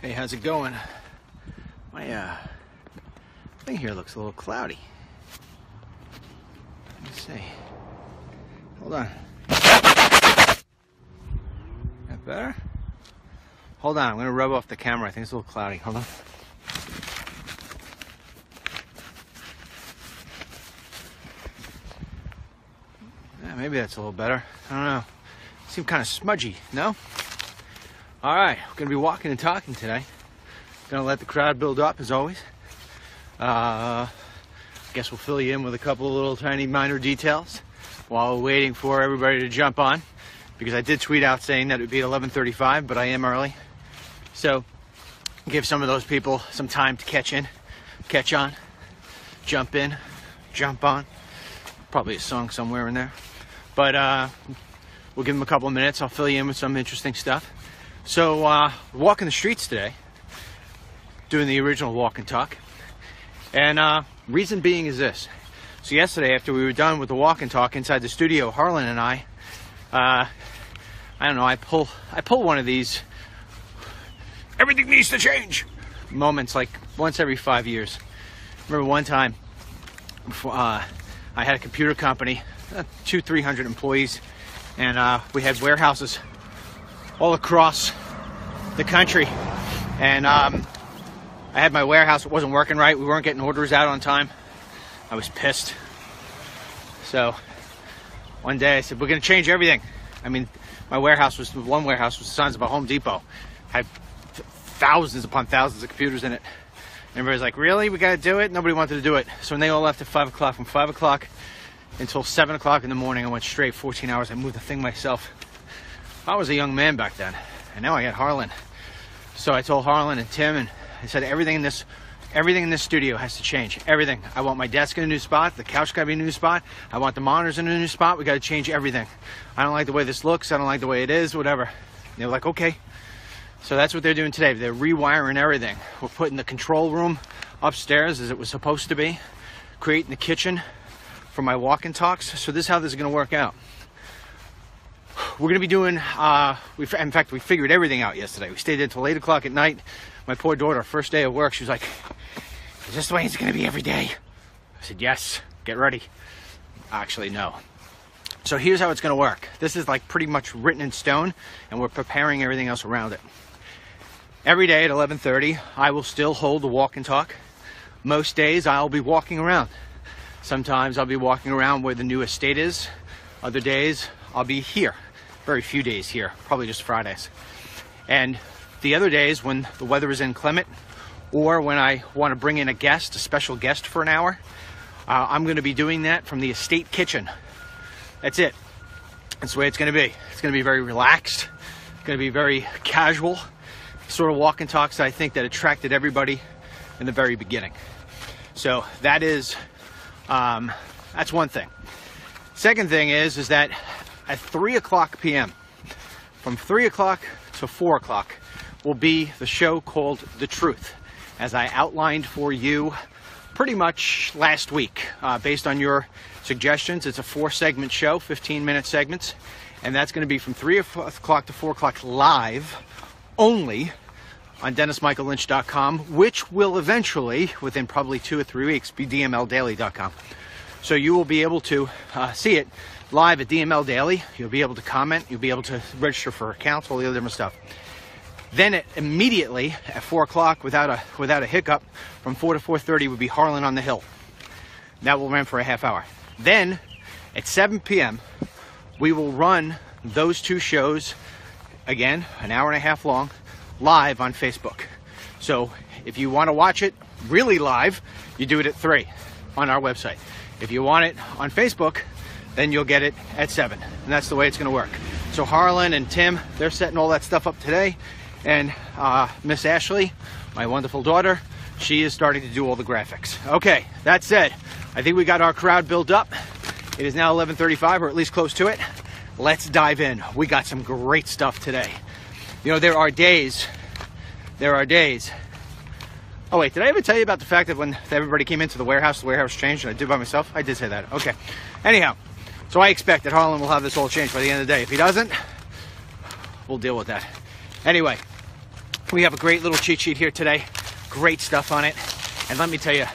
Hey, how's it going? My thing here looks a little cloudy. Let's see. Hold on. That better? Hold on, I'm gonna rub off the camera. I think it's a little cloudy. Hold on. Yeah, maybe that's a little better. I don't know. Seems kind of smudgy, no? All right, we're gonna be walking and talking today. Gonna let the crowd build up as always. I guess we'll fill you in with a couple of little tiny minor details while we're waiting for everybody to jump on, because I did tweet out saying that it would be 11:35, but I am early. So give some of those people some time to catch on, jump in, jump on. Probably a song somewhere in there. But we'll give them a couple of minutes. I'll fill you in with some interesting stuff. So walking the streets today, doing the original walk and talk. And reason being is this. So yesterday, after we were done with the walk and talk inside the studio, Harlan and I don't know, I pull one of these everything needs to change moments like once every 5 years. Remember one time I had a computer company, 200-300 employees, and we had warehouses all across the country, and I had my warehouse. It wasn't working right. We weren't getting orders out on time. I was pissed. So one day I said, we're going to change everything. I mean, one warehouse was the size of a Home Depot. Had thousands upon thousands of computers in it. And everybody's like, really? We got to do it? Nobody wanted to do it. So when they all left at 5 o'clock, from 5 o'clock until 7 o'clock in the morning, I went straight 14 hours. I moved the thing myself. I was a young man back then, and now I got Harlan. So I told Harlan and Tim, and I said, everything in this studio has to change. Everything. I want my desk in a new spot. The couch got to be in a new spot. I want the monitors in a new spot. We got to change everything. I don't like the way this looks. I don't like the way it is. Whatever. And they were like, okay. So that's what they're doing today. They're rewiring everything. We're putting the control room upstairs as it was supposed to be. Creating the kitchen for my walk and talks. So this is how this is going to work out. We're going to be doing, in fact, we figured everything out yesterday. We stayed until 8 o'clock at night. My poor daughter, first day of work, she was like, is this the way it's going to be every day? I said, yes, get ready. Actually, no. So here's how it's going to work. This is like pretty much written in stone, and we're preparing everything else around it. Every day at 11:30, I will still hold the walk and talk. Most days, I'll be walking around. Sometimes I'll be walking around where the new estate is. Other days, I'll be here. Very few days here, probably just Fridays. And the other days when the weather is inclement, or when I want to bring in a guest, a special guest for an hour, I'm going to be doing that from the estate kitchen. That's it. That's the way it's going to be. It's going to be very relaxed. It's going to be very casual. Sort of walk and talks I think that attracted everybody in the very beginning. So that is, that's one thing. Second thing is that at 3 o'clock p.m., from 3 o'clock to 4 o'clock, will be the show called The Truth, as I outlined for you pretty much last week. Based on your suggestions, it's a 4-segment show, 15-minute segments, and that's going to be from 3 o'clock to 4 o'clock live, only on DennisMichaelLynch.com, which will eventually, within probably 2 or 3 weeks, be DMLDaily.com. So you will be able to see it live at DML Daily. You'll be able to comment. You'll be able to register for accounts, all the other different stuff. Then immediately at 4 o'clock, without a hiccup, from 4 to 4:30 would be Harlan on the Hill. That will run for a half hour. Then at 7 p.m., we will run those 2 shows, again, an hour and a half long, live on Facebook. So if you want to watch it really live, you do it at 3 on our website. If you want it on Facebook, then you'll get it at 7. And that's the way it's going to work. So Harlan and Tim, they're setting all that stuff up today. And Miss Ashley, my wonderful daughter, she is starting to do all the graphics. Okay, that said, I think we got our crowd built up. It is now 11:35, or at least close to it. Let's dive in. We got some great stuff today. You know, there are days. Oh wait, did I ever tell you about the fact that when everybody came into the warehouse changed, and I did by myself? I did say that. Okay. Anyhow, so I expect that Harlan will have this all changed by the end of the day. If he doesn't, we'll deal with that. Anyway, We have a great little cheat sheet here today. Great stuff on it. And let me tell you,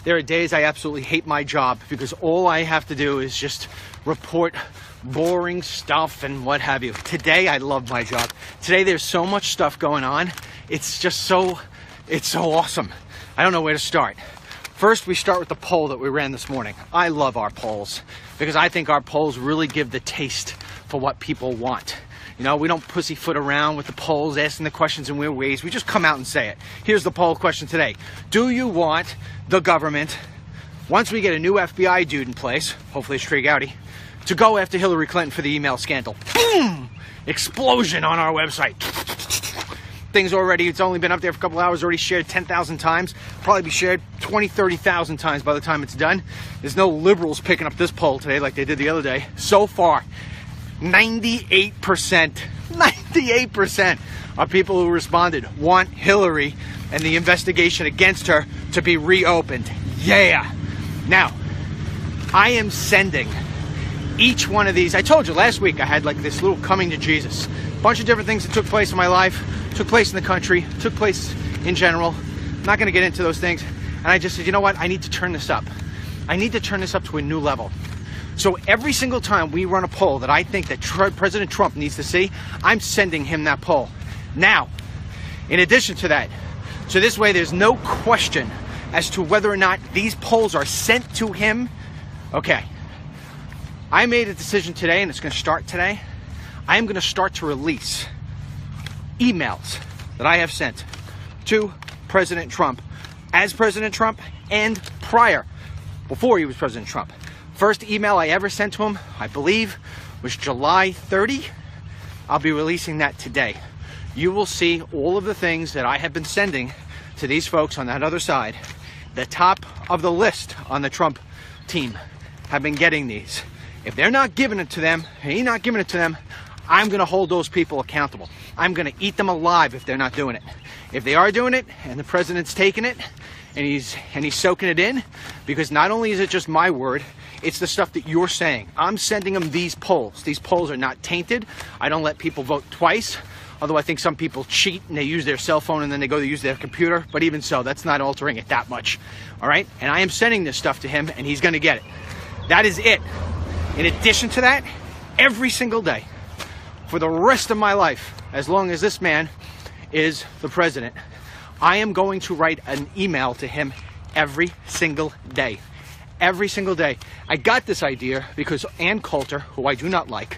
there are days I absolutely hate my job because all I have to do is just report boring stuff and what have you. Today, I love my job. Today, there's so much stuff going on. It's so awesome. I don't know where to start. First, we start with the poll that we ran this morning. I love our polls because I think our polls really give the taste for what people want. You know, we don't pussyfoot around with the polls, asking the questions in weird ways. We just come out and say it. Here's the poll question today. Do you want the government, once we get a new FBI dude in place, hopefully it's Trey Gowdy, to go after Hillary Clinton for the email scandal? Boom! Explosion on our website. Things already, it's only been up there for a couple hours, already shared 10,000 times. Probably be shared 20, 30,000 times by the time it's done. There's no liberals picking up this poll today like they did the other day. So far, 98% of people who responded want Hillary and the investigation against her to be reopened. Yeah. Now, I am sending each one of these. I told you last week I had like this little coming to Jesus. Bunch of different things that took place in my life, took place in the country, took place in general. I'm not going to get into those things. And I just said, you know what? I need to turn this up. I need to turn this up to a new level. So every single time we run a poll that I think that President Trump needs to see, I'm sending him that poll. Now, in addition to that, so this way there's no question as to whether or not these polls are sent to him. Okay. I made a decision today, and it's going to start today. I am going to start to release emails that I have sent to President Trump as President Trump and prior, before he was President Trump. First email I ever sent to him, I believe, was July 30. I'll be releasing that today. You will see all of the things that I have been sending to these folks on that other side. The top of the list on the Trump team have been getting these. If they're not giving it to them, he's not giving it to them, I'm going to hold those people accountable. I'm going to eat them alive if they're not doing it. If they are doing it and the president's taking it and he's soaking it in, because not only is it just my word, it's the stuff that you're saying. I'm sending them these polls. These polls are not tainted. I don't let people vote twice, although I think some people cheat and they use their cell phone and then they go to use their computer. But even so, that's not altering it that much. All right? And I am sending this stuff to him and he's going to get it. That is it. In addition to that, every single day, for the rest of my life, as long as this man is the president, I am going to write an email to him every single day. Every single day. I got this idea because Ann Coulter, who I do not like,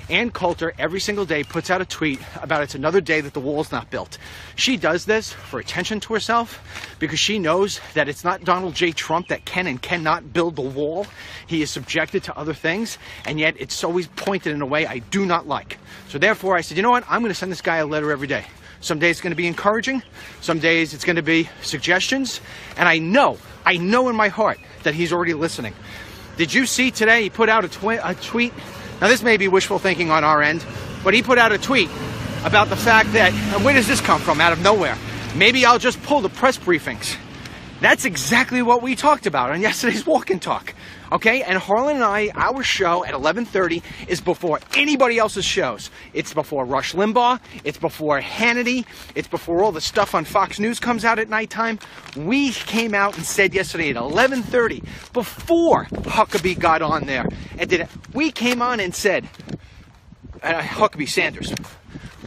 Ann Coulter every single day puts out a tweet about it's another day that the wall's not built. She does this for attention to herself because she knows that it's not Donald J. Trump that can and cannot build the wall. He is subjected to other things, and yet it's always pointed in a way I do not like. So therefore I said, you know what? I'm going to send this guy a letter every day. Some days it's going to be encouraging. Some days it's going to be suggestions. And I know in my heart that he's already listening. Did you see today he put out a tweet? Now this may be wishful thinking on our end, but he put out a tweet about the fact that, where does this come from out of nowhere? Maybe I'll just pull the press briefings. That's exactly what we talked about on yesterday's Walk and Talk. Okay, and Harlan and I, our show at 11:30 is before anybody else's shows. It's before Rush Limbaugh. It's before Hannity. It's before all the stuff on Fox News comes out at nighttime. We came out and said yesterday at 11:30, before Huckabee got on there, and did it. We came on and said, Huckabee Sanders.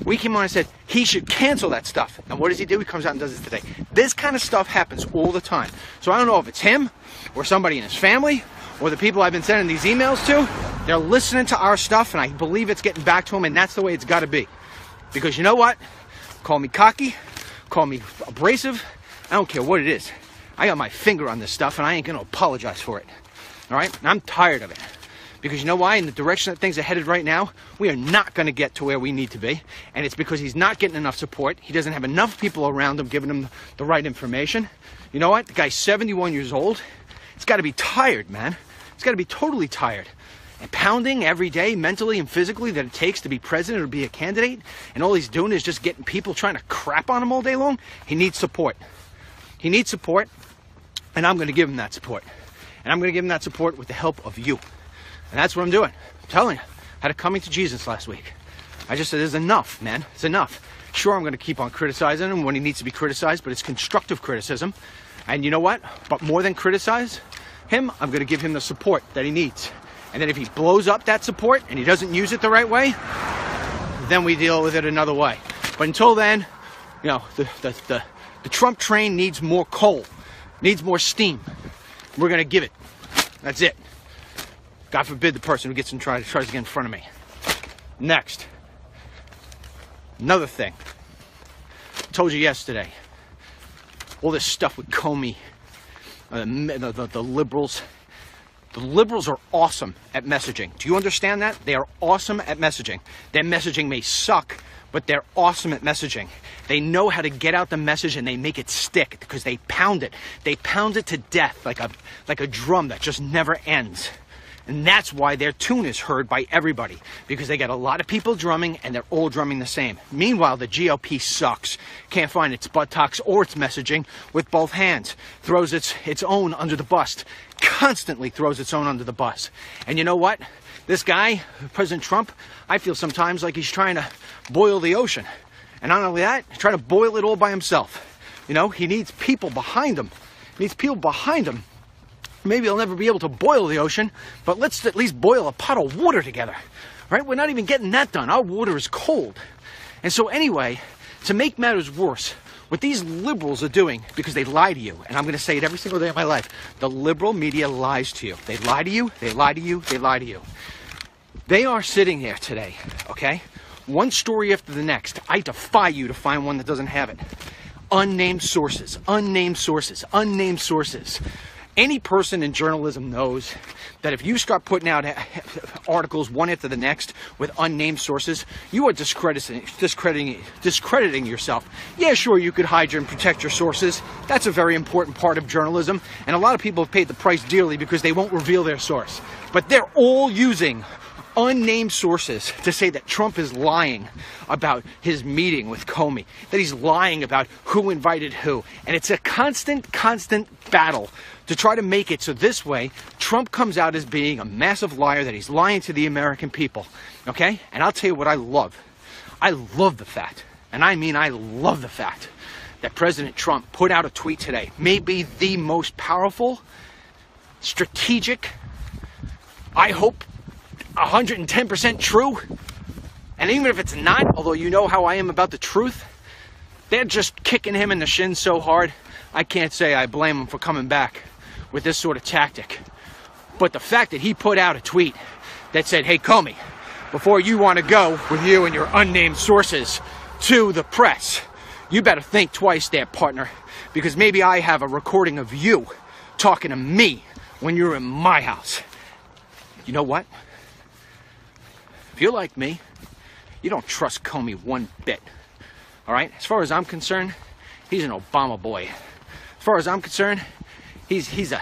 We came on and said he should cancel that stuff. And what does he do? He comes out and does it today. This kind of stuff happens all the time. So I don't know if it's him or somebody in his family or the people I've been sending these emails to. They're listening to our stuff, and I believe it's getting back to them, and that's the way it's got to be. Because you know what? Call me cocky, call me abrasive. I don't care what it is. I got my finger on this stuff, and I ain't going to apologize for it. All right? And I'm tired of it. Because you know why? In the direction that things are headed right now, we are not going to get to where we need to be. And it's because he's not getting enough support. He doesn't have enough people around him giving him the right information. You know what? The guy's 71 years old. It's got to be tired, man. It's got to be totally tired. And pounding every day, mentally and physically, that it takes to be president or be a candidate. And all he's doing is just getting people trying to crap on him all day long. He needs support. He needs support. And I'm going to give him that support. And I'm going to give him that support with the help of you. And that's what I'm doing. I'm telling you. I had a coming to Jesus last week. I just said, there's enough, man. It's enough. Sure, I'm going to keep on criticizing him when he needs to be criticized, but it's constructive criticism. And you know what? But more than criticize him, I'm going to give him the support that he needs. And then if he blows up that support and he doesn't use it the right way, then we deal with it another way. But until then, you know, the Trump train needs more coal, needs more steam. We're going to give it. That's it. God forbid the person who tries to get in front of me. Next. Another thing. I told you yesterday. All this stuff with Comey. The liberals. The liberals are awesome at messaging. Do you understand that? They are awesome at messaging. Their messaging may suck, but they're awesome at messaging. They know how to get out the message and they make it stick because they pound it. They pound it to death like a drum that just never ends. And that's why their tune is heard by everybody, because they got a lot of people drumming and they're all drumming the same. Meanwhile, the GOP sucks. Can't find its buttocks or its messaging with both hands. Throws its own under the bus. Constantly throws its own under the bus. And you know what? This guy, President Trump, I feel sometimes like he's trying to boil the ocean. And not only that, he's trying to boil it all by himself. You know, he needs people behind him. He needs people behind him. Maybe he'll never be able to boil the ocean, but let's at least boil a pot of water together, right? We're not even getting that done. Our water is cold. And so anyway, to make matters worse, what these liberals are doing, because they lie to you, and I'm going to say it every single day of my life, the liberal media lies to you. They lie to you, they lie to you, they lie to you. They are sitting there today, okay? One story after the next. I defy you to find one that doesn't have it. Unnamed sources, unnamed sources, unnamed sources. Any person in journalism knows that if you start putting out articles one after the next with unnamed sources, you are discrediting yourself. Yeah, sure, you could hide and protect your sources. That's a very important part of journalism, and a lot of people have paid the price dearly because they won't reveal their source. But they're all using unnamed sources to say that Trump is lying about his meeting with Comey, that he's lying about who invited who. And it's a constant battle to try to make it so this way Trump comes out as being a massive liar, that he's lying to the American people. Okay? And I'll tell you what I love. I love the fact, and I mean I love the fact, that President Trump put out a tweet today. Maybe the most powerful, strategic, I hope 110% true. And even if it's not, although you know how I am about the truth, they're just kicking him in the shins so hard, I can't say I blame him for coming back with this sort of tactic. But the fact that he put out a tweet that said, hey Comey, before you want to go with you and your unnamed sources to the press, you better think twice there, partner, because maybe I have a recording of you talking to me when you're in my house. You know what? If you're like me, you don't trust Comey one bit. All right? As far as I'm concerned, he's an Obama boy. As far as I'm concerned, he's a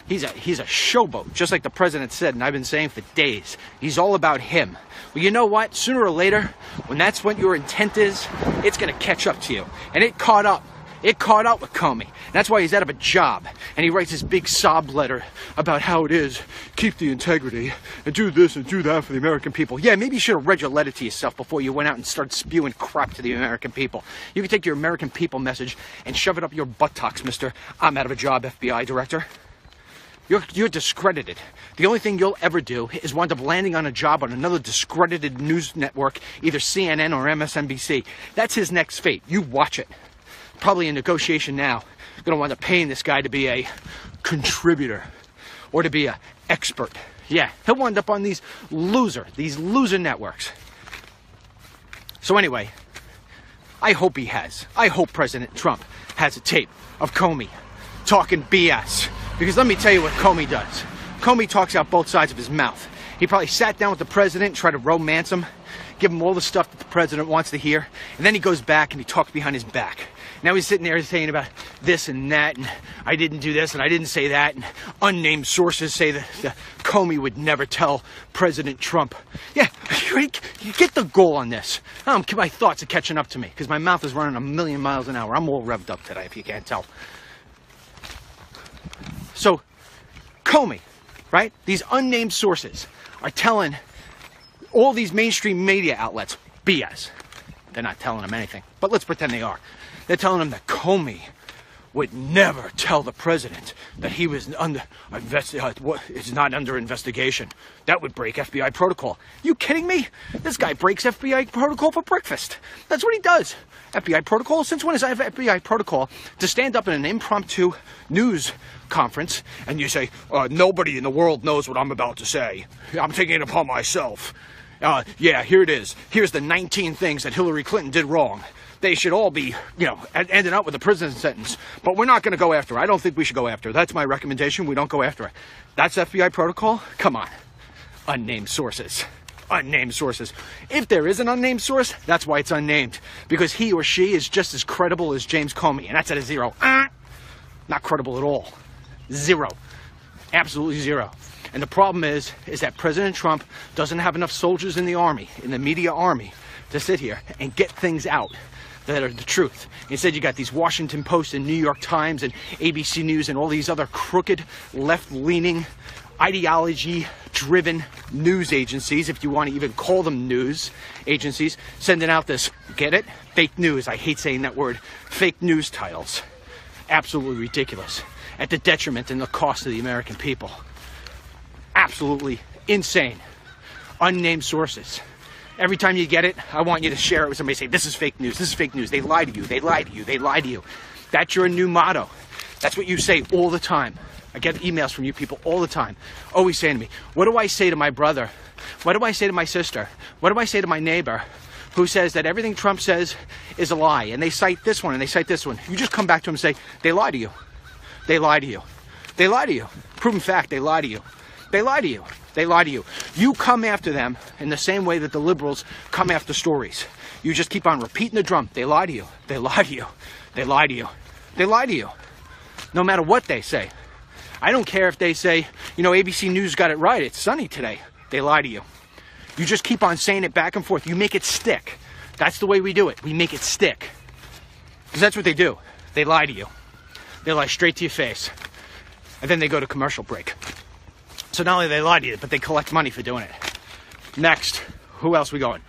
showboat, just like the president said, and I've been saying for days. He's all about him. Well, you know what? Sooner or later, when that's what your intent is, it's going to catch up to you. And it caught up. It caught up with Comey. That's why he's out of a job. And he writes this big sob letter about how it is, keep the integrity, and do this and do that for the American people. Yeah, maybe you should have read your letter to yourself before you went out and started spewing crap to the American people. You can take your American people message and shove it up your buttocks, Mr. I'm out of a job FBI director. You're discredited. The only thing you'll ever do is wind up landing on a job on another discredited news network, either CNN or MSNBC. That's his next fate. You watch it. Probably in negotiation now, going to wind up paying this guy to be a contributor or to be an expert. Yeah, he'll wind up on these loser networks. So anyway, I hope President Trump has a tape of Comey talking BS. Because let me tell you what Comey does. Comey talks out both sides of his mouth. He probably sat down with the president and tried to romance him, give him all the stuff that the president wants to hear, and then he goes back and he talks behind his back. Now he's sitting there saying about this and that, and I didn't do this and I didn't say that, and unnamed sources say that Comey would never tell President Trump. Yeah, you get the goal on this. My thoughts are catching up to me because my mouth is running 1,000,000 miles an hour. I'm all revved up today, if you can't tell. So, Comey, right? These unnamed sources are telling all these mainstream media outlets BS. They're not telling him anything, but let's pretend they are. They're telling him that Comey would never tell the president that he was is not under investigation. That would break FBI protocol. You kidding me? This guy breaks FBI protocol for breakfast. That's what he does. FBI protocol? Since when is FBI protocol to stand up in an impromptu news conference and you say, nobody in the world knows what I'm about to say. I'm taking it upon myself. Yeah, here it is. Here's the 19 things that Hillary Clinton did wrong. They should all be, ending up with a prison sentence. But we're not going to go after her. I don't think we should go after her. That's my recommendation. We don't go after her. That's FBI protocol? Come on. Unnamed sources. Unnamed sources. If there is an unnamed source, that's why it's unnamed. Because he or she is just as credible as James Comey. And that's at a 0. Not credible at all. 0. Absolutely 0. And the problem is that President Trump doesn't have enough soldiers in the army, in the media army, to sit here and get things out that are the truth. Instead, you got these Washington Post and New York Times and ABC News and all these other crooked, left-leaning, ideology-driven news agencies, if you want to even call them news agencies, sending out this, get it? Fake news. I hate saying that word. Fake news titles. Absolutely ridiculous. At the detriment and the cost of the American people. Absolutely insane. Unnamed sources. Every time you get it, I want you to share it with somebody. Say, this is fake news. This is fake news. They lie to you. They lie to you. They lie to you. That's your new motto. That's what you say all the time. I get emails from you people all the time. Always saying to me, what do I say to my brother? What do I say to my sister? What do I say to my neighbor who says that everything Trump says is a lie? And they cite this one and they cite this one. You just come back to them and say, they lie to you. They lie to you. They lie to you. Proven fact, they lie to you. They lie to you. They lie to you. You come after them in the same way that the liberals come after stories. You just keep on repeating the drum. They lie to you. They lie to you. They lie to you. They lie to you. No matter what they say. I don't care if they say, ABC News got it right. It's sunny today. They lie to you. You just keep on saying it back and forth. You make it stick. That's the way we do it. We make it stick. Because that's what they do. They lie to you. They lie straight to your face. And then they go to commercial break. So not only they lie to you, but they collect money for doing it. Next, who else we going?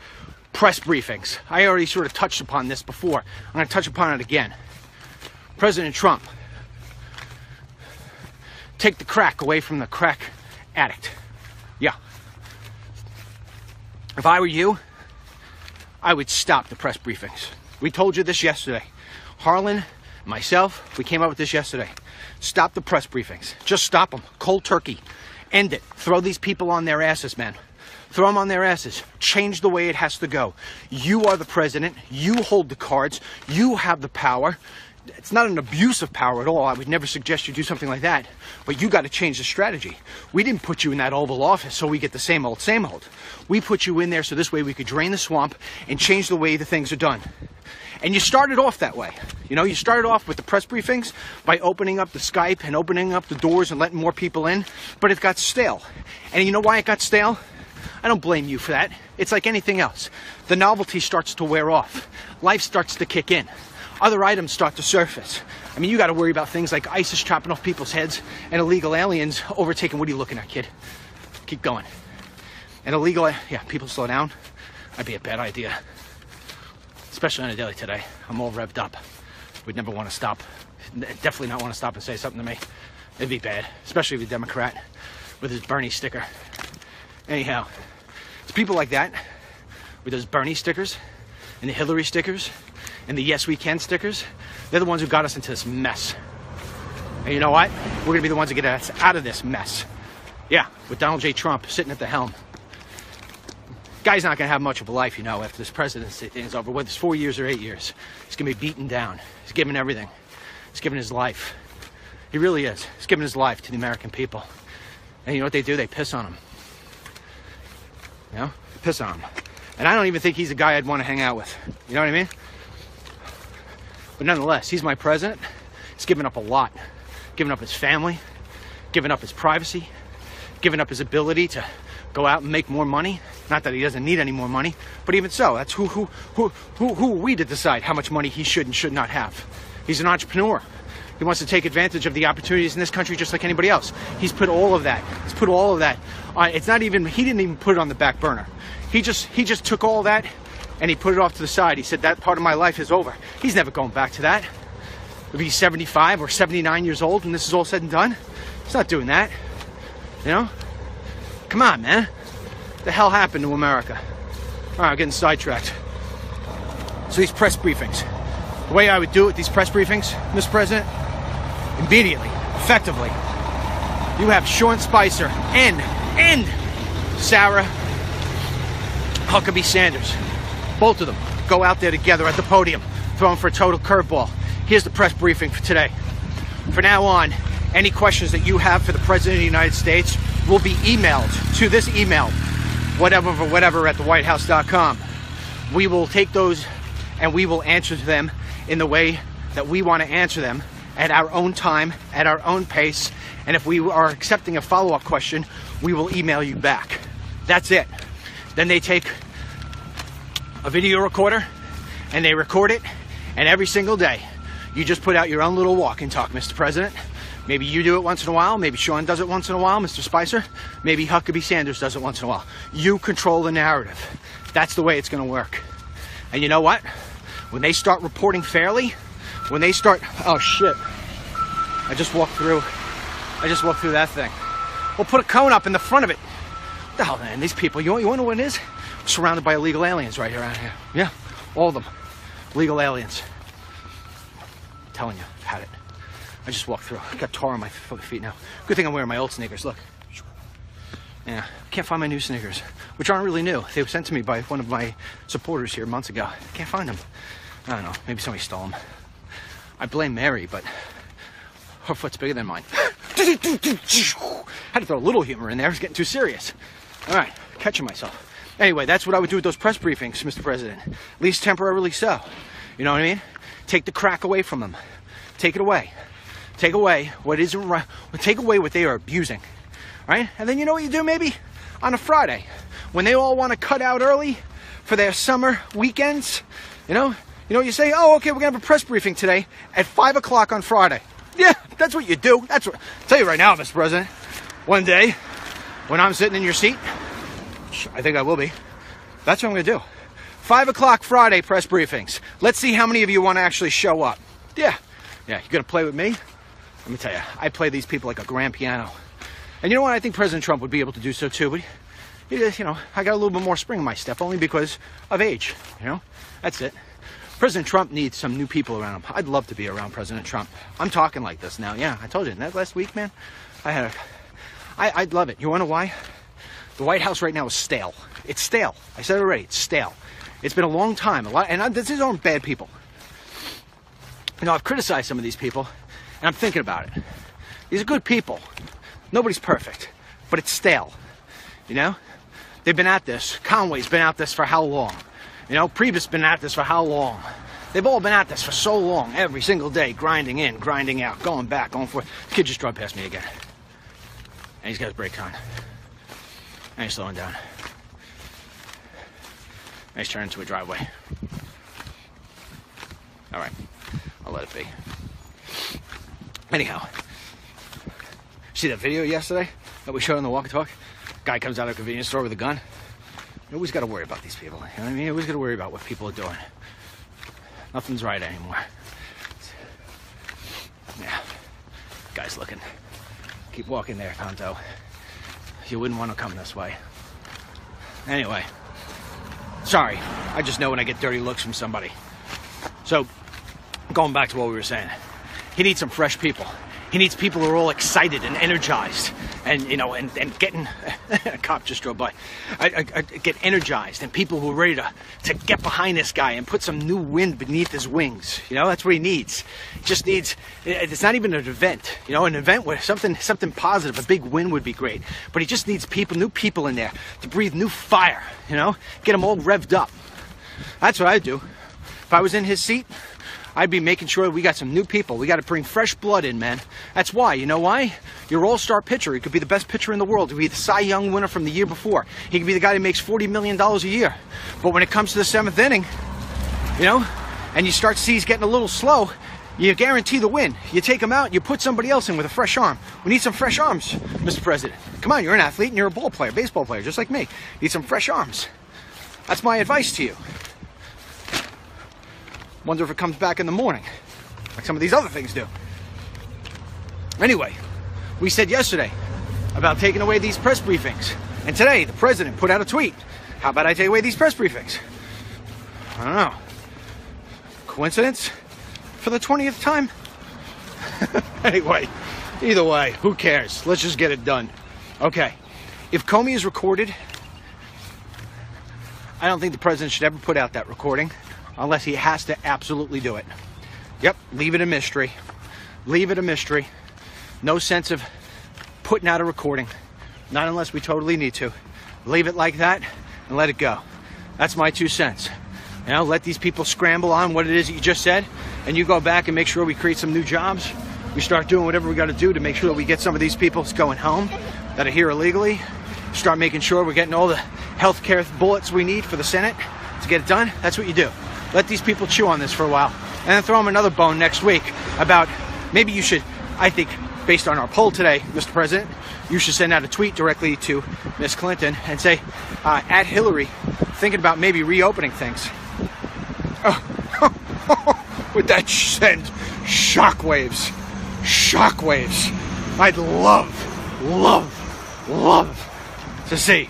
Press briefings. I already sort of touched upon this before. I'm going to touch upon it again. President Trump. Take the crack away from the crack addict. Yeah. If I were you, I would stop the press briefings. We told you this yesterday. Harlan, myself, we came up with this yesterday. Stop the press briefings. Just stop them. Cold turkey. End it. Throw these people on their asses, man. Throw them on their asses. Change the way it has to go. You are the president. You hold the cards. You have the power. It's not an abuse of power at all. I would never suggest you do something like that. But you got to change the strategy. We didn't put you in that Oval Office so we get the same old, same old. We put you in there so this way we could drain the swamp and change the way the things are done. And you started off that way. You started off with the press briefings by opening up the Skype and opening up the doors and letting more people in. But it got stale. And you know why it got stale? I don't blame you for that. It's like anything else. The novelty starts to wear off. Life starts to kick in. Other items start to surface. I mean, you got to worry about things like ISIS chopping off people's heads and illegal aliens overtaking. What are you looking at, kid? Keep going. And illegal, people slow down. That'd be a bad idea. Especially on a daily today. I'm all revved up. Would never want to stop. Definitely not want to stop and say something to me. It'd be bad. Especially if a Democrat with his Bernie sticker. Anyhow, it's people like that with those Bernie stickers and the Hillary stickers and the Yes We Can stickers. They're the ones who got us into this mess. And you know what? We're going to be the ones that get us out of this mess. Yeah, with Donald J. Trump sitting at the helm. Guy's not going to have much of a life, after this presidency thing is over. Whether it's 4 years or 8 years, he's going to be beaten down. He's giving everything. He's giving his life. He really is. He's giving his life to the American people. And you know what they do? They piss on him. They piss on him. And I don't even think he's a guy I'd want to hang out with. You know what I mean? But nonetheless, he's my president. He's given up a lot. Giving up his family. Giving up his privacy. Giving up his ability to go out and make more money. Not that he doesn't need any more money, but even so, that's who are we to decide how much money he should and should not have. He's an entrepreneur. He wants to take advantage of the opportunities in this country just like anybody else. He's put all of that. He's put all of that on. It's not even, he didn't even put it on the back burner. He just took all that, and he put it off to the side. He said, that part of my life is over. He's never going back to that. If he's 75 or 79 years old and this is all said and done, he's not doing that. You know? Come on, man. What the hell happened to America? All right, I'm getting sidetracked. So these press briefings. The way I would do it with these press briefings, Mr. President, immediately, effectively, you have Sean Spicer and Sarah Huckabee Sanders. Both of them go out there together at the podium, throwing for a total curveball. Here's the press briefing for today. For now on, any questions that you have for the President of the United States will be emailed to this email, whatever at thewhitehouse.com. We will take those and we will answer them in the way that we want to answer them, at our own time, at our own pace. And if we are accepting a follow-up question, we will email you back. That's it. Then they take a video recorder and they record it, and every single day you just put out your own little walk and talk, Mr. President. Maybe you do it once in a while, maybe Sean does it once in a while, Mr. Spicer, maybe Huckabee Sanders does it once in a while. You control the narrative. That's the way it's going to work. And you know what? When they start reporting fairly, when they start, oh shit, I just walked through that thing. We'll put a cone up in the front of it. What the hell, man, these people, you want to know what it is? We're surrounded by illegal aliens right around here. Yeah, all of them. Legal aliens. I'm telling you, I've had it. I just walked through. I got tar on my feet now. Good thing I'm wearing my old sneakers, look. Yeah, can't find my new sneakers, which aren't really new. They were sent to me by one of my supporters here months ago. Can't find them. I don't know, maybe somebody stole them. I blame Mary, but her foot's bigger than mine. Had to throw a little humor in there. I was getting too serious. All right, catching myself. Anyway, that's what I would do with those press briefings, Mr. President. At least temporarily so. You know what I mean? Take the crack away from them. Take it away. Take away what isn't right. Take away what they are abusing. Right? And then you know what you do maybe? On a Friday, when they all want to cut out early for their summer weekends, you know what you say? Oh, okay, we're going to have a press briefing today at 5 o'clock on Friday. Yeah, that's what you do. That's what, I'll tell you right now, Mr. President, one day when I'm sitting in your seat, I think I will be, that's what I'm going to do. 5 o'clock Friday press briefings. Let's see how many of you want to actually show up. Yeah, you're going to play with me? Let me tell you, I play these people like a grand piano. And you know what? I think President Trump would be able to do so too, but I got a little bit more spring in my step only because of age, That's it. President Trump needs some new people around him. I'd love to be around President Trump. I'm talking like this now. Yeah, I told you that last week, man. I'd love it. You want to know why? The White House right now is stale. It's stale. I said it already. It's stale. It's been a long time. These aren't bad people. I've criticized some of these people, and I'm thinking about it. These are good people. Nobody's perfect, but it's stale. They've been at this. Conway's been at this for how long? Priebus been at this for how long? They've all been at this for so long, every single day, grinding in, grinding out, going back, going forth. The kid just drove past me again. And he's got his brakes on. And he's slowing down. And he's turning into a driveway. All right, I'll let it be. Anyhow, see that video yesterday that we showed on the walk and talk? Guy comes out of a convenience store with a gun. You always got to worry about these people. You know what I mean? You always got to worry about what people are doing. Nothing's right anymore. Yeah. Guy's looking. Keep walking there, Tonto. You wouldn't want to come this way. Anyway. Sorry. I just know when I get dirty looks from somebody. So, going back to what we were saying. He needs some fresh people. He needs people who are all excited and energized and getting, a cop just drove by, get energized, and people who are ready to get behind this guy and put some new wind beneath his wings. That's what he needs. He just needs, it's not even an event, an event where something positive, a big win would be great. But he just needs new people in there to breathe new fire, get them all revved up. That's what I'd do. If I was in his seat, I'd be making sure we got some new people. We got to bring fresh blood in, man. That's why. You know why? Your all-star pitcher, he could be the best pitcher in the world. He could be the Cy Young winner from the year before. He could be the guy that makes $40 million a year. But when it comes to the 7th inning, and you start to see he's getting a little slow, you guarantee the win. You take him out, you put somebody else in with a fresh arm. We need some fresh arms, Mr. President. Come on, you're an athlete and you're a ball player, baseball player, just like me. You need some fresh arms. That's my advice to you. Wonder if it comes back in the morning, like some of these other things do. Anyway, we said yesterday about taking away these press briefings. And today, the president put out a tweet. How about I take away these press briefings? I don't know. Coincidence? For the 20th time? Anyway, either way, who cares? Let's just get it done. Okay, if Comey is recorded, I don't think the president should ever put out that recording unless he has to absolutely do it. Yep, leave it a mystery. Leave it a mystery. No sense of putting out a recording. Not unless we totally need to. Leave it like that and let it go. That's my 2 cents. You know, let these people scramble on what it is that you just said, and you go back and make sure we create some new jobs. We start doing whatever we got to do to make sure that we get some of these people going home that are here illegally. Start making sure we're getting all the healthcare bullets we need for the Senate to get it done. That's what you do. Let these people chew on this for a while, and then throw them another bone next week about maybe you should, I think, based on our poll today, Mr. President, you should send out a tweet directly to Ms. Clinton and say, at Hillary, thinking about maybe reopening things. Would that send shockwaves? Shockwaves. I'd love to see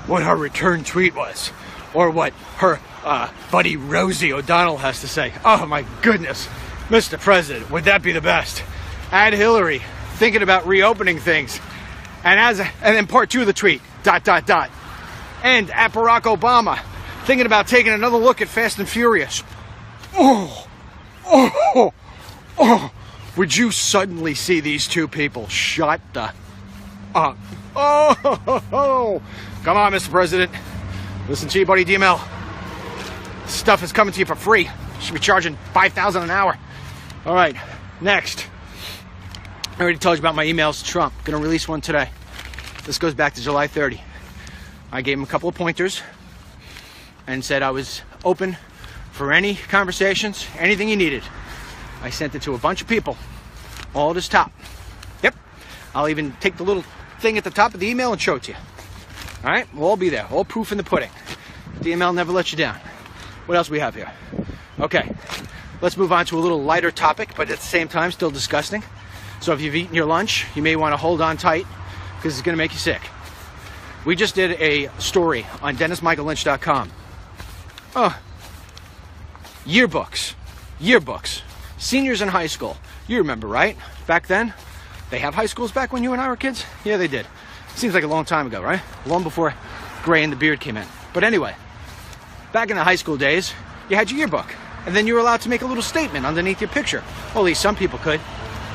what her return tweet was, or what her buddy Rosie O'Donnell has to say. Oh my goodness, Mr. President, would that be the best? Add Hillary, thinking about reopening things. And then part 2 of the tweet, ... And at Barack Obama, thinking about taking another look at Fast and Furious. Would you suddenly see these two people shut the up? Come on, Mr. President. Listen to you, buddy DML. Stuff is coming to you for free. You should be charging $5,000 an hour. All right, next. I already told you about my emails to Trump. Gonna release one today. This goes back to July 30. I gave him a couple of pointers and said I was open for any conversations, anything he needed. I sent it to a bunch of people, all at his top. Yep. I'll even take the little thing at the top of the email and show it to you. All right, we'll all be there, all proof in the pudding. DML never lets you down. What else we have here? Okay, let's move on to a little lighter topic, but at the same time, still disgusting. So if you've eaten your lunch, you may want to hold on tight because it's going to make you sick. We just did a story on DennisMichaelLynch.com. Yearbooks. Seniors in high school. You remember, right? Back then? They have high schools back when you and I were kids? Yeah, they did. Seems like a long time ago, right? Long before gray and the beard came in. But anyway, back in the high school days, you had your yearbook. And then you were allowed to make a little statement underneath your picture. Well, at least some people could.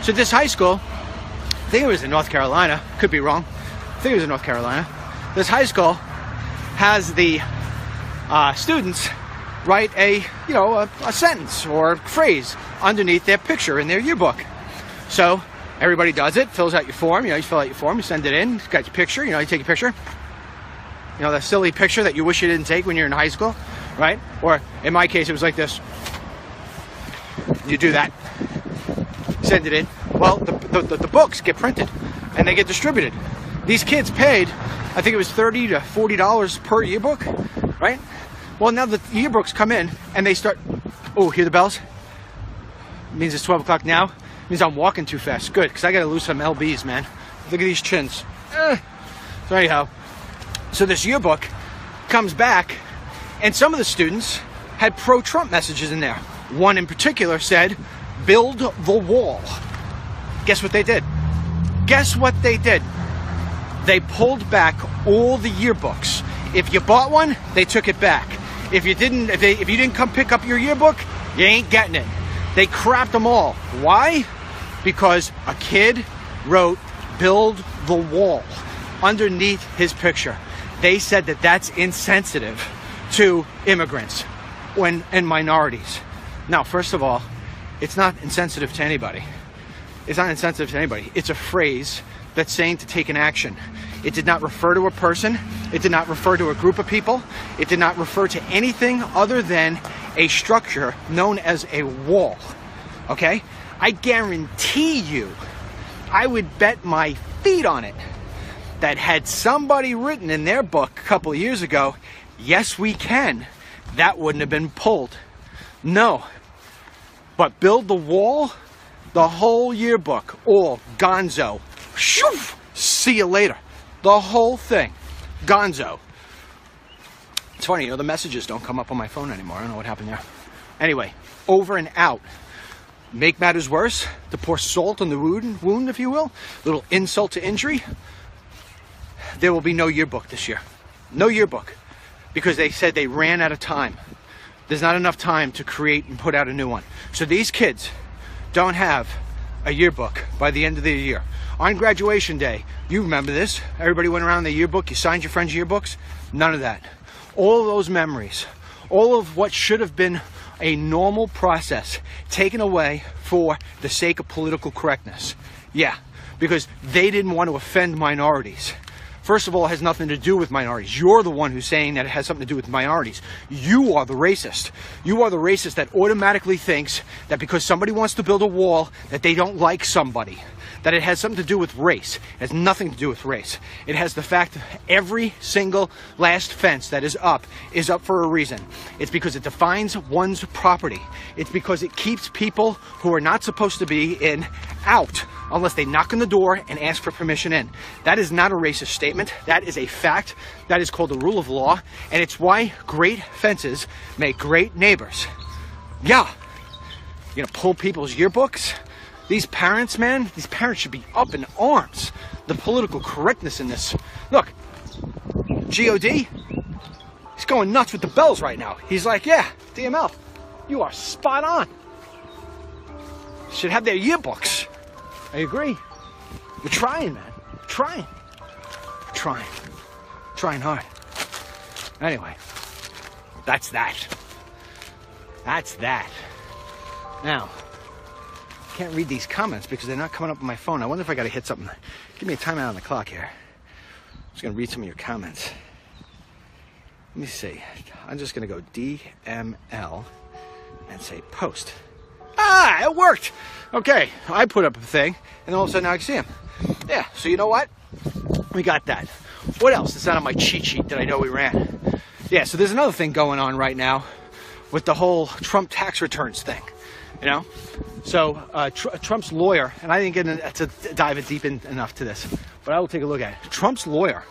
So this high school, I think it was in North Carolina, could be wrong. I think it was in North Carolina. This high school has the students write a sentence or phrase underneath their picture in their yearbook. So everybody does it, fills out your form. You fill out your form, you send it in, you got your picture, you take a picture. That silly picture that you wish you didn't take when you're in high school, right? Or in my case, it was like this. You do that, send it in. Well, the books get printed and they get distributed. These kids paid, I think it was $30 to $40 per yearbook, right? Well, now the yearbooks come in and they start, hear the bells? It means it's 12 o'clock now. It means I'm walking too fast. Good, because I got to lose some LBs, man. Look at these chins. So anyhow, so this yearbook comes back and some of the students had pro-Trump messages in there. One in particular said, "Build the wall." Guess what they did? They pulled back all the yearbooks. If you bought one, they took it back. If you didn't come pick up your yearbook, you ain't getting it. They crapped them all. Why? Because a kid wrote "Build the wall" underneath his picture. They said that that's insensitive to immigrants and minorities. Now, first of all, it's not insensitive to anybody. It's not insensitive to anybody. It's a phrase that's saying to take an action. It did not refer to a person. It did not refer to a group of people. It did not refer to anything other than a structure known as a wall. Okay? I guarantee you, I would bet my feet on it, that had somebody written in their book a couple of years ago, "Yes, we can," that wouldn't have been pulled. No, But build the wall, the whole yearbook, all gonzo. Shoof! See you later. The whole thing, gonzo. It's funny, the messages don't come up on my phone anymore. I don't know what happened there. Anyway, over and out. Make matters worse, to pour salt on the wound, if you will, little insult to injury. There will be no yearbook this year. No yearbook. Because they said they ran out of time. There's not enough time to create and put out a new one. So these kids don't have a yearbook by the end of the year. On graduation day, you remember this, everybody went around their yearbook, you signed your friends' yearbooks, none of that. All of those memories, all of what should have been a normal process taken away for the sake of political correctness. Yeah, because they didn't want to offend minorities. First of all, it has nothing to do with minorities. You're the one who's saying that it has something to do with minorities. You are the racist. You are the racist that automatically thinks that because somebody wants to build a wall, that they don't like somebody. That it has something to do with race. It has nothing to do with race. It has the fact that every single last fence that is up for a reason. It's because it defines one's property. It's because it keeps people who are not supposed to be in out unless they knock on the door and ask for permission in. That is not a racist statement. That is a fact. That is called the rule of law, and it's why great fences make great neighbors. Yeah. You're gonna pull people's yearbooks? These parents, man, these parents should be up in arms. The political correctness in this. Look, G.O.D., he's going nuts with the bells right now. He's like, yeah, DML, you are spot on. Should have their yearbooks. I agree. We're trying, man. We're trying. We're trying. Trying hard. Anyway, that's that. That's that. Now, I can't read these comments because they're not coming up on my phone. I wonder if I got to hit something. Give me a timeout on the clock here. I'm just going to read some of your comments. Let me see. I'm just going to go DML and say post. Ah, it worked. Okay, I put up a thing, and all of a sudden now I can see him. Yeah, so you know what? We got that. What else is not on my cheat sheet that I know we ran? Yeah, so there's another thing going on right now with the whole Trump tax returns thing, you know? So Trump's lawyer, and I didn't get to dive deep enough to this, but I will take a look at it. Trump's lawyer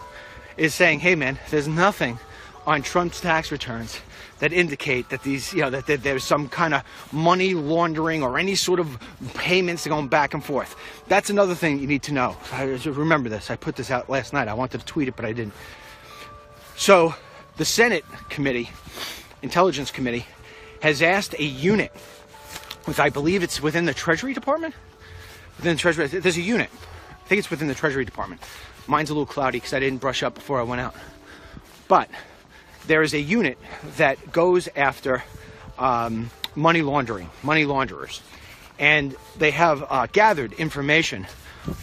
is saying, hey man, there's nothing on Trump's tax returns that indicate that these, that there's some kind of money laundering or any sort of payments going back and forth. That's another thing you need to know. Remember this. I put this out last night. I wanted to tweet it, but I didn't. So the Senate committee, Intelligence Committee, has asked a unit, which I believe it's within the Treasury Department. Within the Treasury, there's a unit. I think it's within the Treasury Department. Mine's a little cloudy because I didn't brush up before I went out. But there is a unit that goes after money launderers. And they have gathered information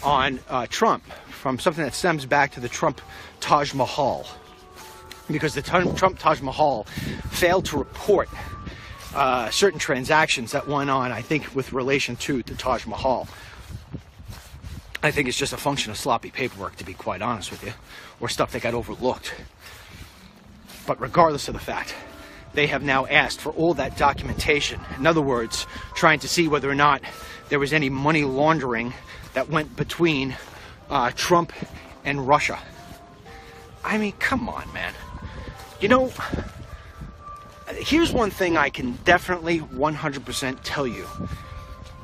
on Trump from something that stems back to the Trump Taj Mahal. Because the Trump Taj Mahal failed to report certain transactions that went on, I think, with relation to the Taj Mahal. I think it's just a function of sloppy paperwork, to be quite honest with you, or stuff that got overlooked. But regardless of the fact, they have now asked for all that documentation. In other words, trying to see whether or not there was any money laundering that went between Trump and Russia. I mean, come on, man. You know, here's one thing I can definitely 100% tell you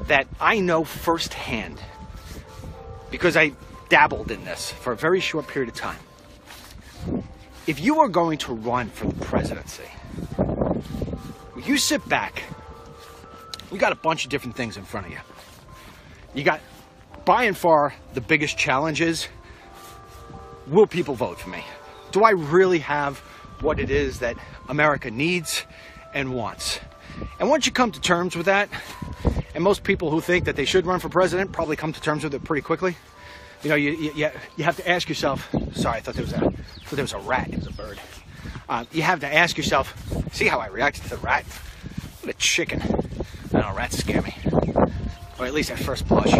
that I know firsthand because I dabbled in this for a very short period of time. If you are going to run for the presidency, you sit back, you got a bunch of different things in front of you. You got, by and far, the biggest challenge is, will people vote for me? Do I really have what it is that America needs and wants? And once you come to terms with that, and most people who think that they should run for president probably come to terms with it pretty quickly. You know, you have to ask yourself, sorry, I thought there was a rat, it was a bird. You have to ask yourself, see how I reacted to the rat? What a chicken. I don't know, rats scare me. Or at least at first blush.